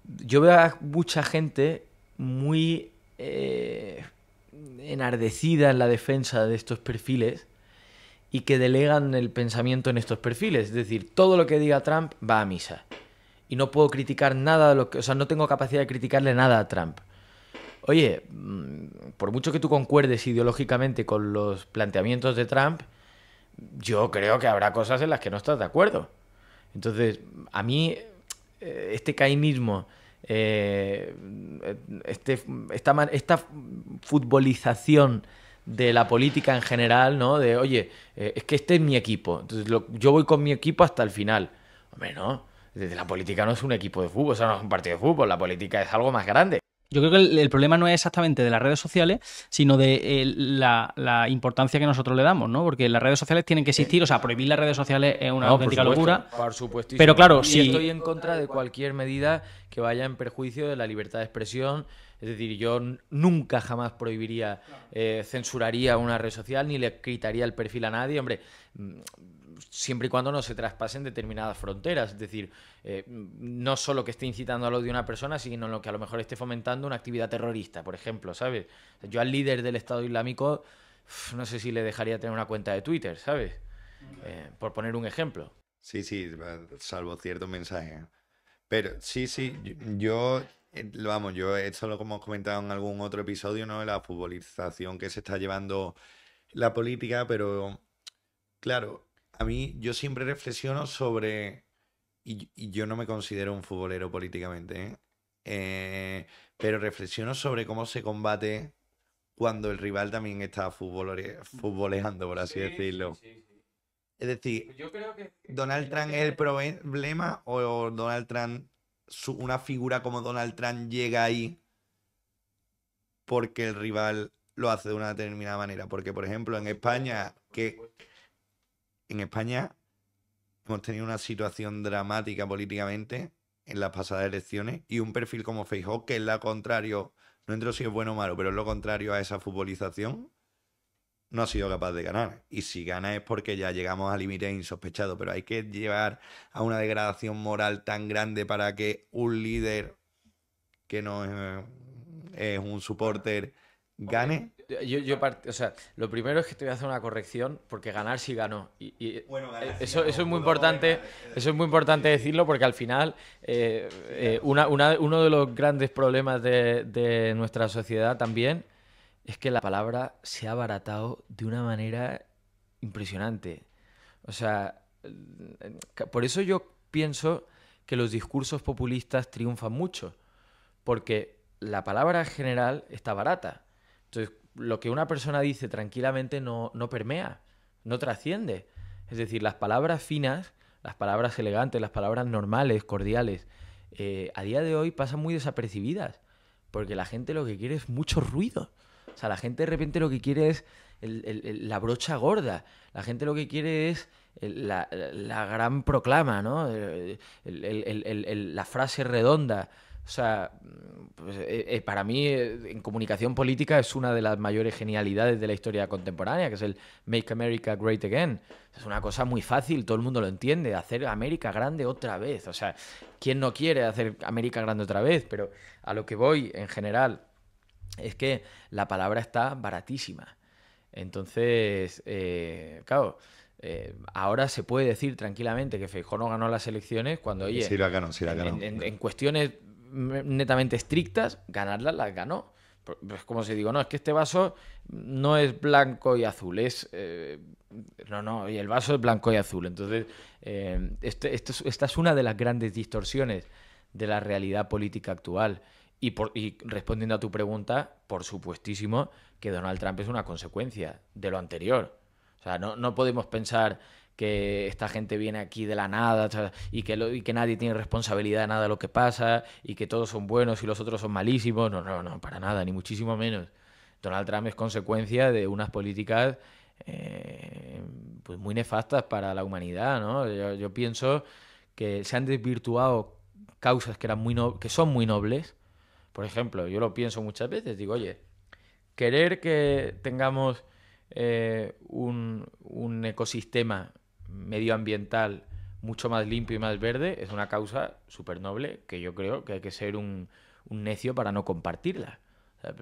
yo veo a mucha gente muy enardecida en la defensa de estos perfiles y que delegan el pensamiento en estos perfiles. Es decir, todo lo que diga Trump va a misa. Y no puedo criticar nada de lo que... O sea, no tengo capacidad de criticarle nada a Trump. Oye, por mucho que tú concuerdes ideológicamente con los planteamientos de Trump, yo creo que habrá cosas en las que no estás de acuerdo. Entonces, a mí, este caínismo, esta futbolización de la política en general, ¿no? De, oye, es que este es mi equipo, entonces yo voy con mi equipo hasta el final. Hombre, no, la política no es un equipo de fútbol, o sea, no es un partido de fútbol, la política es algo más grande. Yo creo que el problema no es exactamente de las redes sociales, sino de la importancia que nosotros le damos, ¿no? Porque las redes sociales tienen que existir, o sea, prohibir las redes sociales es una auténtica locura. Por supuestísimo. Pero claro, y estoy en contra de cualquier medida que vaya en perjuicio de la libertad de expresión. Es decir, yo nunca jamás prohibiría, censuraría una red social, ni le quitaría el perfil a nadie. Hombre, siempre y cuando no se traspasen determinadas fronteras. Es decir, no solo que esté incitando al odio a una persona, sino lo que a lo mejor esté fomentando una actividad terrorista, por ejemplo, ¿sabes? Yo al líder del Estado Islámico, no sé si le dejaría tener una cuenta de Twitter, ¿sabes? Por poner un ejemplo. Sí, salvo ciertos mensajes. Pero sí, yo esto lo hemos comentado en algún otro episodio, ¿no? La futbolización que se está llevando la política, pero claro, a mí yo siempre reflexiono sobre, y yo no me considero un futbolero políticamente, pero reflexiono sobre cómo se combate cuando el rival también está futboleando, por así decirlo. Sí. Es decir, Yo creo que ¿Donald Trump es el problema o Donald Trump, una figura como Donald Trump llega ahí porque el rival lo hace de una determinada manera? Porque, por ejemplo, en España hemos tenido una situación dramática políticamente en las pasadas elecciones y un perfil como Feijóo, que es lo contrario, no entro si es bueno o malo, pero es lo contrario a esa futbolización, no ha sido capaz de ganar. Y si gana es porque ya llegamos a límites insospechados, pero hay que llevar a una degradación moral tan grande para que un líder que no es un supporter gane. O sea, lo primero es que te voy a hacer una corrección, porque ganar sí ganó. Bueno, ganar sí eso ganó, es muy pudo importante, ganar. eso es muy importante decirlo, porque al final uno de los grandes problemas de nuestra sociedad también es que la palabra se ha abaratado de una manera impresionante. O sea, por eso yo pienso que los discursos populistas triunfan mucho, porque la palabra general está barata. Entonces, lo que una persona dice tranquilamente no permea, no trasciende. Es decir, las palabras finas, las palabras elegantes, las palabras normales, cordiales, a día de hoy pasan muy desapercibidas, porque la gente lo que quiere es mucho ruido. O sea, la gente de repente lo que quiere es la brocha gorda. La gente lo que quiere es la gran proclama, ¿no? La frase redonda. O sea, pues, para mí en comunicación política es una de las mayores genialidades de la historia contemporánea, que es el Make America Great Again. Es una cosa muy fácil, todo el mundo lo entiende, hacer América grande otra vez. O sea, ¿quién no quiere hacer América grande otra vez? Pero a lo que voy en general es que la palabra está baratísima. Entonces, claro, ahora se puede decir tranquilamente que Feijóo no ganó las elecciones cuando, oye, Sí la ganó, sí la ganó. en cuestiones netamente estrictas, ganarlas las ganó. Es como si digo, no, es que este vaso no es blanco y azul, es... no, y el vaso es blanco y azul. Entonces, esta es una de las grandes distorsiones de la realidad política actual. Y respondiendo a tu pregunta, por supuestísimo que Donald Trump es una consecuencia de lo anterior. O sea, no podemos pensar que esta gente viene aquí de la nada, o sea, y que nadie tiene responsabilidad de nada de lo que pasa y que todos son buenos y los otros son malísimos. No, para nada, ni muchísimo menos. Donald Trump es consecuencia de unas políticas pues muy nefastas para la humanidad, ¿no? Yo pienso que se han desvirtuado causas que, que son muy nobles. Por ejemplo, yo lo pienso muchas veces, digo, oye, querer que tengamos un ecosistema medioambiental mucho más limpio y más verde es una causa súper noble que yo creo que hay que ser un necio para no compartirla. O sea,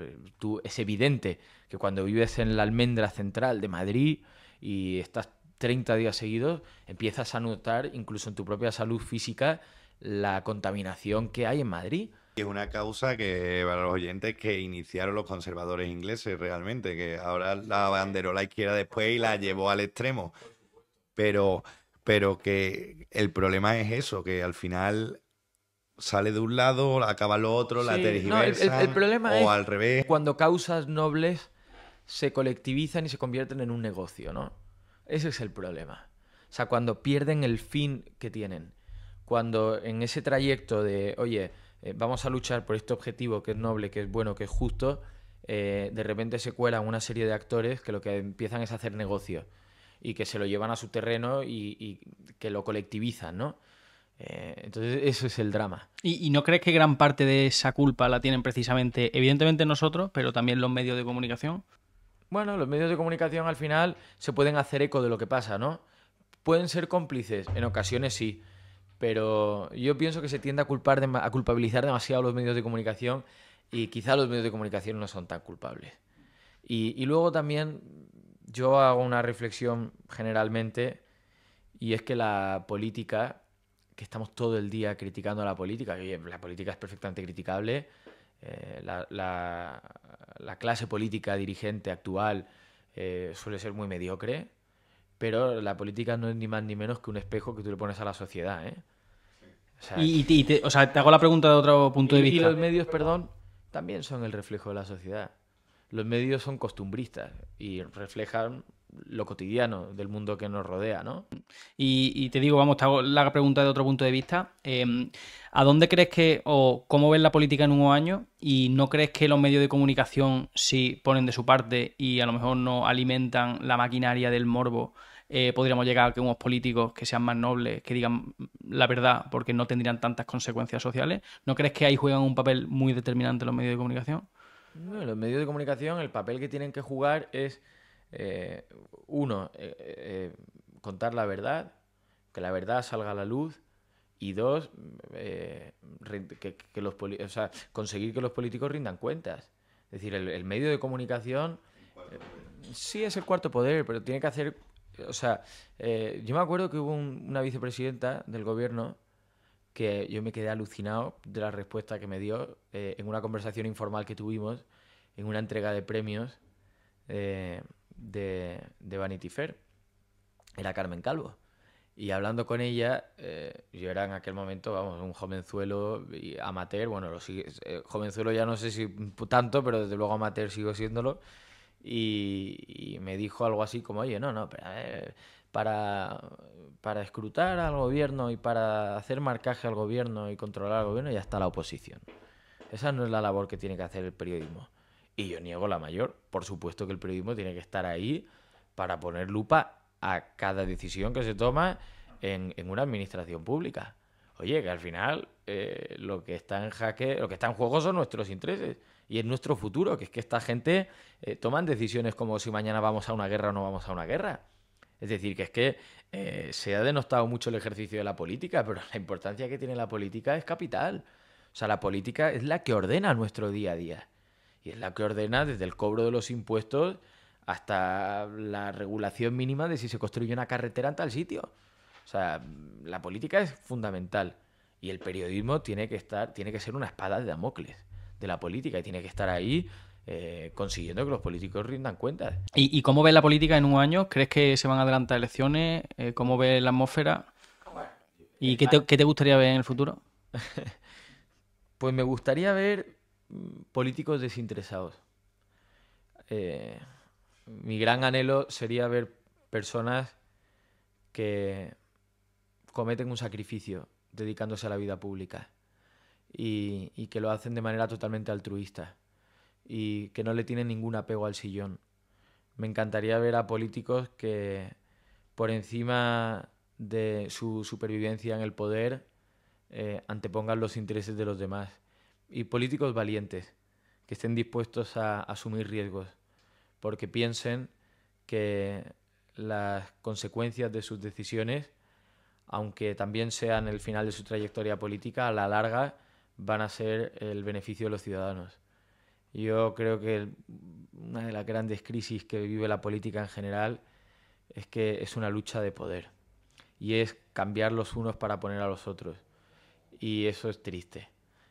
es evidente que cuando vives en la almendra central de Madrid y estás 30 días seguidos, empiezas a notar incluso en tu propia salud física la contaminación que hay en Madrid. Y es una causa que, para los oyentes, que iniciaron los conservadores ingleses realmente, que ahora la banderó la izquierda después y la llevó al extremo. Pero que el problema es eso, que al final sale de un lado, acaba lo otro, la Sí, tergiversan, el problema o es al revés. cuando causas nobles se colectivizan y se convierten en un negocio, ¿no? Ese es el problema. O sea, cuando pierden el fin que tienen. Cuando en ese trayecto de, oye, vamos a luchar por este objetivo que es noble, que es bueno, que es justo, de repente se cuelan una serie de actores que lo que empiezan es a hacer negocio y que se lo llevan a su terreno y que lo colectivizan, ¿no? Entonces, eso es el drama. ¿Y no crees que gran parte de esa culpa la tienen precisamente, evidentemente nosotros, pero también los medios de comunicación? Bueno, los medios de comunicación al final se pueden hacer eco de lo que pasa, ¿no? Pueden ser cómplices, en ocasiones sí, pero yo pienso que se tiende a culpabilizar demasiado a los medios de comunicación y quizá los medios de comunicación no son tan culpables. Y luego también yo hago una reflexión generalmente y es que la política, que estamos todo el día criticando a la política, y la política es perfectamente criticable, la clase política dirigente actual suele ser muy mediocre, pero la política no es ni más ni menos que un espejo que tú le pones a la sociedad, ¿eh? O sea, O sea, te hago la pregunta de otro punto de y vista. los medios, perdón, también son el reflejo de la sociedad. Los medios son costumbristas y reflejan lo cotidiano del mundo que nos rodea, ¿no? Y te digo, vamos, te hago la pregunta de otro punto de vista. ¿A dónde crees que, o cómo ves la política en unos años? ¿Y no crees que los medios de comunicación, si ponen de su parte y a lo mejor no alimentan la maquinaria del morbo, podríamos llegar a que unos políticos que sean más nobles, que digan la verdad, porque no tendrían tantas consecuencias sociales? ¿No crees que ahí juegan un papel muy determinante los medios de comunicación? Bueno, los medios de comunicación, el papel que tienen que jugar es, uno, contar la verdad, que la verdad salga a la luz, y dos, o sea, conseguir que los políticos rindan cuentas. Es decir, el medio de comunicación sí es el cuarto poder, pero tiene que hacer... O sea, yo me acuerdo que hubo una vicepresidenta del gobierno que yo me quedé alucinado de la respuesta que me dio en una conversación informal que tuvimos en una entrega de premios de Vanity Fair. era Carmen Calvo. Y hablando con ella, yo era en aquel momento, vamos, un jovenzuelo y amateur, bueno, jovenzuelo ya no sé si tanto, pero desde luego amateur sigo siéndolo. Y me dijo algo así como, oye, no, pero, para, para escrutar al gobierno y para hacer marcaje al gobierno y controlar al gobierno ya está la oposición. Esa no es la labor que tiene que hacer el periodismo. Y yo niego la mayor. Por supuesto que el periodismo tiene que estar ahí para poner lupa a cada decisión que se toma en una administración pública. Oye, que al final lo que está en jaque, lo que está en juego son nuestros intereses y es nuestro futuro, que es que esta gente toman decisiones como si mañana vamos a una guerra o no vamos a una guerra. Es decir, que es que se ha denostado mucho el ejercicio de la política, pero la importancia que tiene la política es capital. O sea, la política es la que ordena nuestro día a día. Y es la que ordena desde el cobro de los impuestos hasta la regulación mínima de si se construye una carretera en tal sitio. O sea, la política es fundamental. Y el periodismo tiene que ser una espada de Damocles de la política y tiene que estar ahí consiguiendo que los políticos rindan cuentas. ¿Y cómo ves la política en un año? ¿Crees que se van a adelantar elecciones? ¿Cómo ves la atmósfera? ¿Y qué te gustaría ver en el futuro? Pues me gustaría ver políticos desinteresados. Mi gran anhelo sería ver personas que cometen un sacrificio dedicándose a la vida pública y que lo hacen de manera totalmente altruista y que no le tienen ningún apego al sillón. Me encantaría ver a políticos que por encima de su supervivencia en el poder antepongan los intereses de los demás. Y políticos valientes, que estén dispuestos a asumir riesgos, porque piensen que las consecuencias de sus decisiones, aunque también sean el final de su trayectoria política, a la larga van a ser el beneficio de los ciudadanos. Yo creo que una de las grandes crisis que vive la política en general es que es una lucha de poder y es cambiar los unos para poner a los otros. Y eso es triste.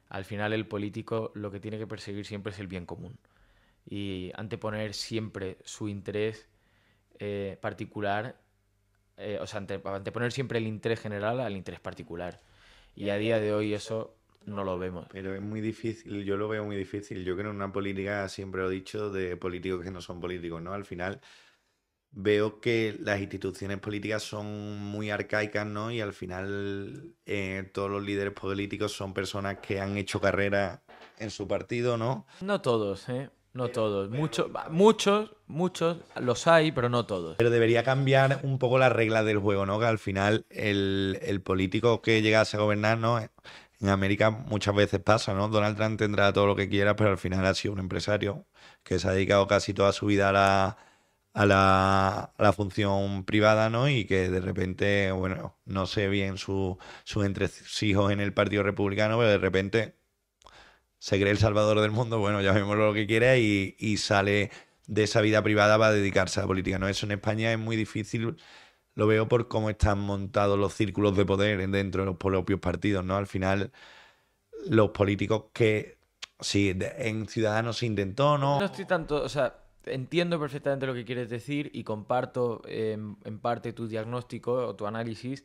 Al final el político lo que tiene que perseguir siempre es el bien común y anteponer siempre su interés particular, o sea, anteponer siempre el interés general al interés particular. Y a día de hoy eso no lo vemos. Pero es muy difícil, yo lo veo muy difícil. Yo creo en una política, siempre lo he dicho, de políticos que no son políticos, ¿no? Al final veo que las instituciones políticas son muy arcaicas, ¿no? Y al final todos los líderes políticos son personas que han hecho carrera en su partido, ¿no? No todos, ¿eh? No todos. Muchos los hay, pero no todos. Pero debería cambiar un poco las reglas del juego, ¿no? Que al final el político que llegase a gobernar, ¿no? En América muchas veces pasa, ¿no? Donald Trump tendrá todo lo que quiera, pero al final ha sido un empresario que se ha dedicado casi toda su vida a la función privada, ¿no? Y que de repente, bueno, no sé bien sus entresijos en el Partido Republicano, pero de repente se cree el salvador del mundo, bueno, llamémoslo lo que quiera, y sale de esa vida privada para dedicarse a la política, ¿no? Eso en España es muy difícil, lo veo por cómo están montados los círculos de poder dentro de los propios partidos, ¿no? Al final, los políticos que, sí, en Ciudadanos se intentó, ¿no? No estoy tanto, o sea, entiendo perfectamente lo que quieres decir y comparto en parte tu diagnóstico o tu análisis,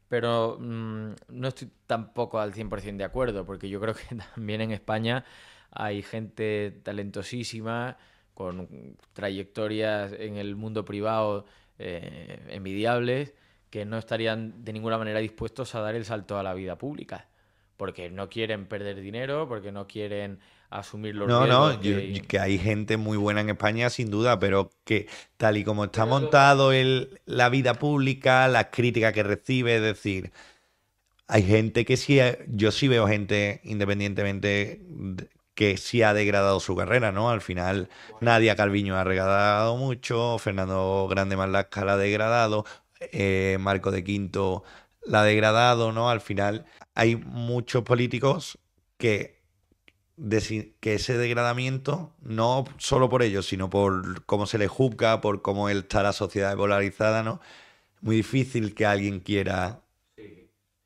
pero no estoy tampoco al 100% de acuerdo, porque yo creo que también en España hay gente talentosísima, con trayectorias en el mundo privado envidiables, que no estarían de ninguna manera dispuestos a dar el salto a la vida pública, porque no quieren perder dinero, porque no quieren asumir los No, riesgos que hay gente muy buena en España, sin duda, pero que tal y como está montado la vida pública, las críticas que recibe, es decir, hay gente que sí, yo sí veo gente, independientemente, que sí ha degradado su carrera, ¿no? Al final, Nadia Calviño ha degradado mucho, Fernando Grande Marlaska la ha degradado, Marco de Quinto la ha degradado, ¿no? Al final, hay muchos políticos que ese degradamiento, no solo por ellos, sino por cómo se les juzga, por cómo está la sociedad polarizada, ¿no? Muy difícil que alguien quiera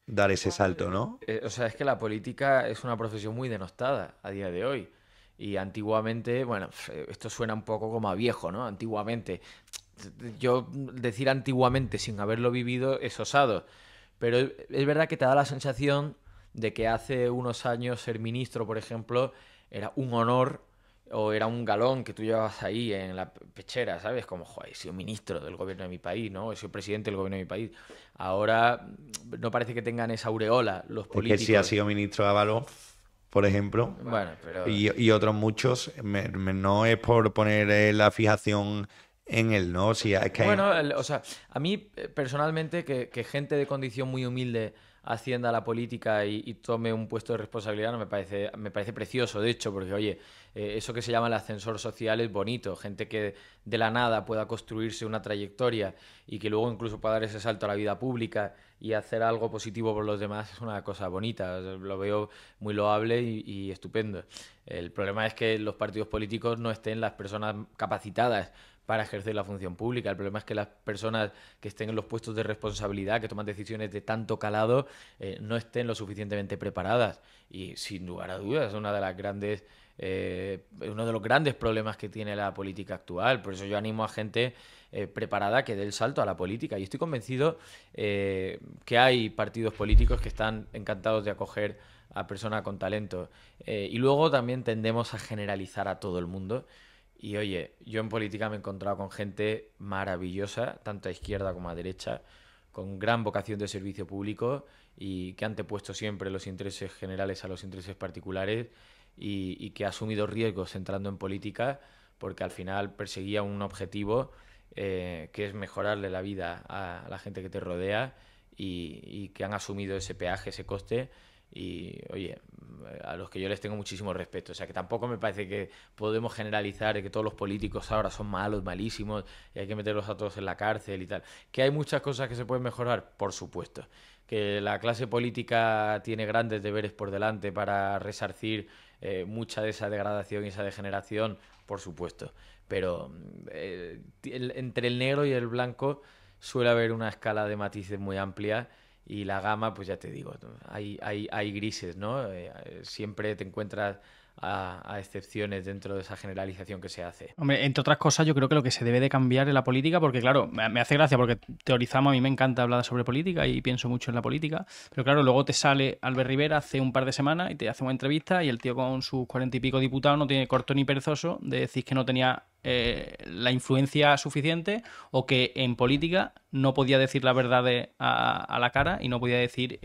dar ese salto, ¿no? O sea, es que la política es una profesión muy denostada a día de hoy. Y antiguamente, bueno, esto suena un poco como a viejo, ¿no? Antiguamente yo decir antiguamente sin haberlo vivido es osado, pero es verdad que te da la sensación de que hace unos años ser ministro, por ejemplo, era un honor o era un galón que tú llevabas ahí en la pechera, ¿sabes? Como, joder, he sido ministro del gobierno de mi país, ¿no? He sido presidente del gobierno de mi país. Ahora no parece que tengan esa aureola los políticos. Es que si ha sido ministro Ábalos, por ejemplo, Bueno, pero... y otros muchos, no es por poner la fijación en él, ¿no? Si es que Bueno, o sea, a mí personalmente que gente de condición muy humilde ascienda a la política y tome un puesto de responsabilidad no me parece precioso, de hecho, porque oye, eso que se llama el ascensor social es bonito, gente que de la nada pueda construirse una trayectoria y que luego incluso pueda dar ese salto a la vida pública y hacer algo positivo por los demás es una cosa bonita, lo veo muy loable y estupendo. El problema es que los partidos políticos no estén las personas capacitadas para ejercer la función pública. El problema es que las personas que estén en los puestos de responsabilidad, que toman decisiones de tanto calado, no estén lo suficientemente preparadas. Y sin lugar a dudas, es una de las grandes, uno de los grandes problemas que tiene la política actual. Por eso yo animo a gente preparada que dé el salto a la política. Y estoy convencido que hay partidos políticos que están encantados de acoger a personas con talento. Y luego también tendemos a generalizar a todo el mundo. Y oye, yo en política me he encontrado con gente maravillosa, tanto a izquierda como a derecha, con gran vocación de servicio público y que han antepuesto siempre los intereses generales a los intereses particulares y que ha asumido riesgos entrando en política porque al final perseguía un objetivo que es mejorarle la vida a la gente que te rodea y que han asumido ese peaje, ese coste. Y, oye, a los que yo les tengo muchísimo respeto. O sea, que tampoco me parece que podemos generalizar de que todos los políticos ahora son malos, malísimos, y hay que meterlos a todos en la cárcel y tal. ¿Que hay muchas cosas que se pueden mejorar? Por supuesto. ¿Que la clase política tiene grandes deberes por delante para resarcir mucha de esa degradación y esa degeneración? Por supuesto. Pero entre el negro y el blanco suele haber una escala de matices muy amplia. Y la gama, pues ya te digo, hay grises, ¿no? Siempre te encuentras a excepciones dentro de esa generalización que se hace. Hombre, entre otras cosas, yo creo que lo que se debe de cambiar en la política, porque claro, me hace gracia porque teorizamos, a mí me encanta hablar sobre política y pienso mucho en la política, pero claro, luego te sale Albert Rivera hace un par de semanas y te hace una entrevista y el tío con sus 40 y pico diputados no tiene corto ni perezoso de decir que no tenía la influencia suficiente o que en política no podía decir la verdad a la cara y no podía decir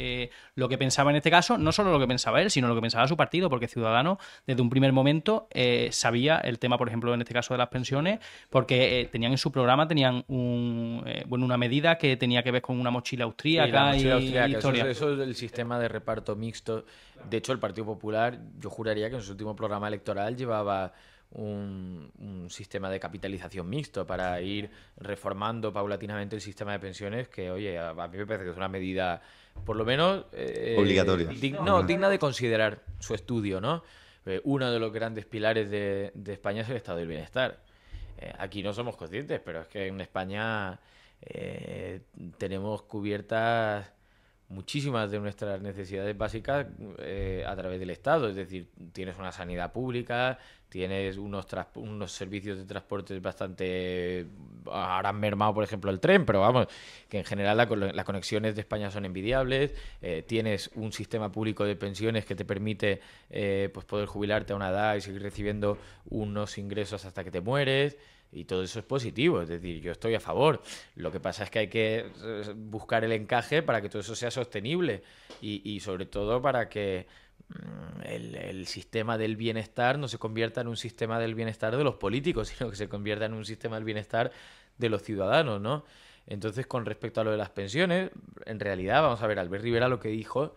lo que pensaba en este caso, no solo lo que pensaba él, sino lo que pensaba su partido, porque Ciudadanos desde un primer momento sabía el tema, por ejemplo, en este caso de las pensiones, porque tenían en su programa una medida que tenía que ver con una mochila austríaca y historia. Eso es el sistema de reparto mixto. De hecho, el Partido Popular, yo juraría que en su último programa electoral llevaba un sistema de capitalización mixto para ir reformando paulatinamente el sistema de pensiones que, oye, a mí me parece que es una medida, por lo menos... obligatoria. Digna de considerar su estudio, ¿no? Uno de los grandes pilares de España es el estado del bienestar. Aquí no somos conscientes, pero es que en España tenemos cubiertas muchísimas de nuestras necesidades básicas a través del Estado. Es decir, tienes una sanidad pública, tienes unos servicios de transporte bastante... Ahora han mermado, por ejemplo, el tren, pero vamos, que en general las conexiones de España son envidiables. Tienes un sistema público de pensiones que te permite pues poder jubilarte a una edad y seguir recibiendo unos ingresos hasta que te mueres. Y todo eso es positivo, es decir, yo estoy a favor. Lo que pasa es que hay que buscar el encaje para que todo eso sea sostenible y sobre todo para que el sistema del bienestar no se convierta en un sistema del bienestar de los políticos, sino que se convierta en un sistema del bienestar de los ciudadanos, ¿no? Entonces, con respecto a lo de las pensiones, en realidad, vamos a ver, Albert Rivera lo que dijo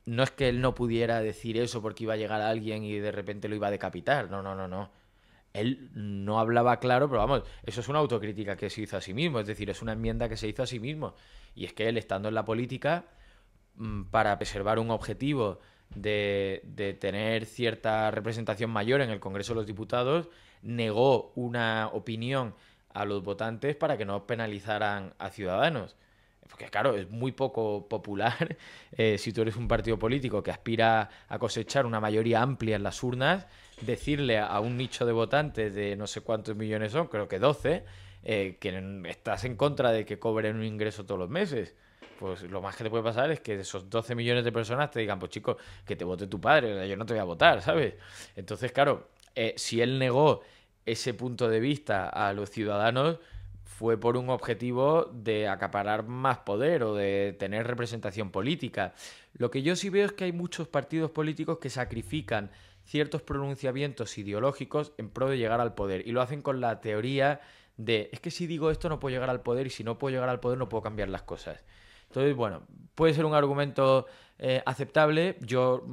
no es que él no pudiera decir eso porque iba a llegar alguien y de repente lo iba a decapitar, no. Él no hablaba claro, pero vamos, eso es una autocrítica que se hizo a sí mismo, es decir, es una enmienda que se hizo a sí mismo. Y es que él, estando en la política, para preservar un objetivo de tener cierta representación mayor en el Congreso de los Diputados, negó una opinión a los votantes para que no penalizaran a Ciudadanos. Porque claro, es muy poco popular si tú eres un partido político que aspira a cosechar una mayoría amplia en las urnas, decirle a un nicho de votantes de no sé cuántos millones son, creo que 12, que estás en contra de que cobren un ingreso todos los meses. Pues lo más que te puede pasar es que de esos 12 millones de personas te digan, pues chico, que te vote tu padre, o sea, yo no te voy a votar, ¿sabes? Entonces, claro, si él negó ese punto de vista a los ciudadanos, fue por un objetivo de acaparar más poder o de tener representación política. Lo que yo sí veo es que hay muchos partidos políticos que sacrifican ciertos pronunciamientos ideológicos en pro de llegar al poder, y lo hacen con la teoría de, es que si digo esto no puedo llegar al poder, y si no puedo llegar al poder no puedo cambiar las cosas. Entonces, bueno, puede ser un argumento aceptable. Yo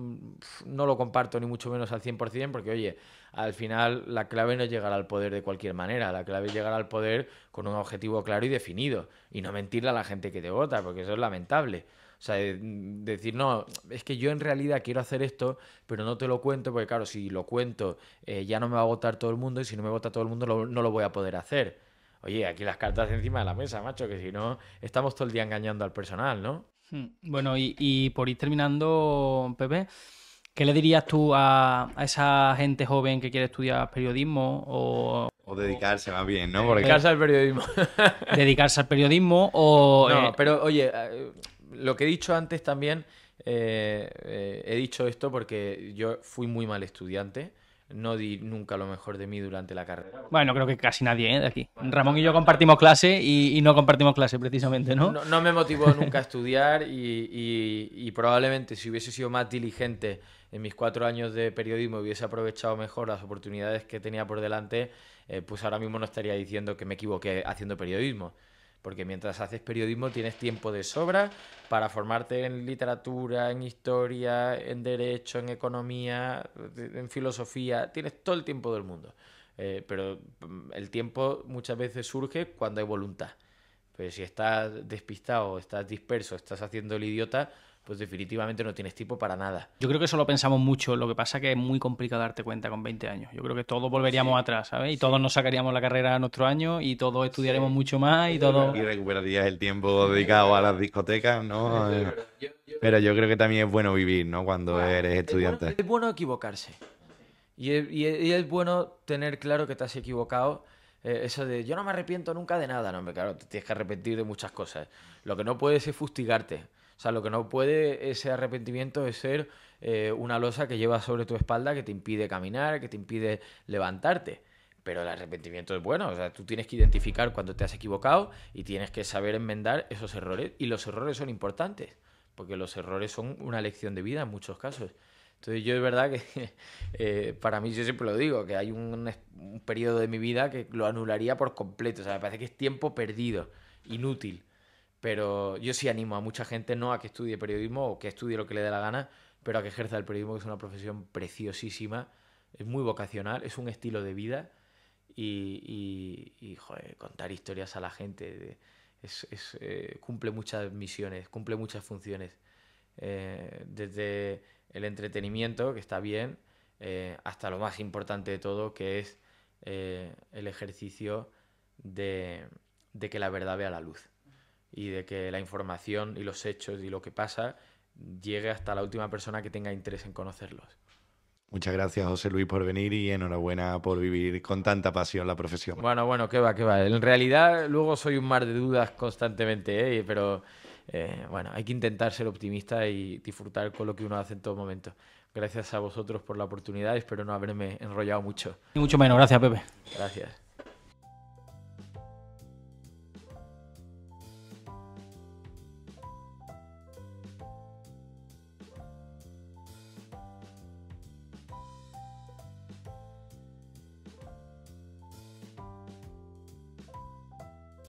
no lo comparto ni mucho menos al 100%, porque, oye, al final la clave no es llegar al poder de cualquier manera. La clave es llegar al poder con un objetivo claro y definido, y no mentirle a la gente que te vota, porque eso es lamentable. O sea, decir, no, es que yo en realidad quiero hacer esto, pero no te lo cuento, porque claro, si lo cuento ya no me va a votar todo el mundo, y si no me vota todo el mundo no lo voy a poder hacer. Oye, aquí las cartas encima de la mesa, macho, que si no, estamos todo el día engañando al personal, ¿no? Bueno, y por ir terminando, Pepe, ¿qué le dirías tú a esa gente joven que quiere estudiar periodismo o dedicarse más bien, ¿no? Porque Dedicarse al periodismo. dedicarse al periodismo o... No, pero oye, lo que he dicho antes también, he dicho esto porque yo fui muy mal estudiante. No di nunca lo mejor de mí durante la carrera. Bueno, creo que casi nadie, de aquí. Ramón y yo compartimos clase y no compartimos clase precisamente, ¿no? No me motivó nunca a estudiar, y probablemente si hubiese sido más diligente en mis 4 años de periodismo, hubiese aprovechado mejor las oportunidades que tenía por delante, pues ahora mismo no estaría diciendo que me equivoqué haciendo periodismo. Porque mientras haces periodismo tienes tiempo de sobra para formarte en literatura, en historia, en derecho, en economía, en filosofía. Tienes todo el tiempo del mundo. Pero el tiempo muchas veces surge cuando hay voluntad. Pues si estás despistado, estás disperso, estás haciendo el idiota, pues definitivamente no tienes tiempo para nada. Yo creo que eso lo pensamos mucho, lo que pasa es que es muy complicado darte cuenta con 20 años. Yo creo que todos volveríamos atrás, ¿sabes? Y todos nos sacaríamos la carrera a nuestro año y todos estudiaremos mucho más y todos... y recuperarías el tiempo dedicado a las discotecas, ¿no? Pero yo creo que también es bueno vivir, ¿no? Cuando eres estudiante. Es bueno equivocarse. Y es bueno tener claro que te has equivocado. Eso de yo no me arrepiento nunca de nada. No, hombre, claro, te tienes que arrepentir de muchas cosas. Lo que no puedes es fustigarte. O sea, lo que no puede ese arrepentimiento es ser una losa que llevas sobre tu espalda que te impide caminar, que te impide levantarte. Pero el arrepentimiento es bueno. O sea, tú tienes que identificar cuando te has equivocado y tienes que saber enmendar esos errores. Y los errores son importantes, porque los errores son una lección de vida en muchos casos. Entonces yo es verdad que para mí, yo siempre lo digo, que hay un periodo de mi vida que lo anularía por completo. O sea, me parece que es tiempo perdido, inútil. Pero yo sí animo a mucha gente no a que estudie periodismo o que estudie lo que le dé la gana, pero a que ejerza el periodismo, que es una profesión preciosísima, es muy vocacional, es un estilo de vida y joder, contar historias a la gente cumple muchas misiones, cumple muchas funciones. Desde el entretenimiento, que está bien, hasta lo más importante de todo, que es el ejercicio de que la verdad vea la luz y de que la información y los hechos y lo que pasa llegue hasta la última persona que tenga interés en conocerlos. Muchas gracias, José Luis, por venir y enhorabuena por vivir con tanta pasión la profesión. Bueno, qué va. En realidad luego soy un mar de dudas constantemente, pero bueno, hay que intentar ser optimista y disfrutar con lo que uno hace en todo momento. Gracias a vosotros por la oportunidad, espero no haberme enrollado mucho. Ni mucho menos, gracias, Pepe. Gracias.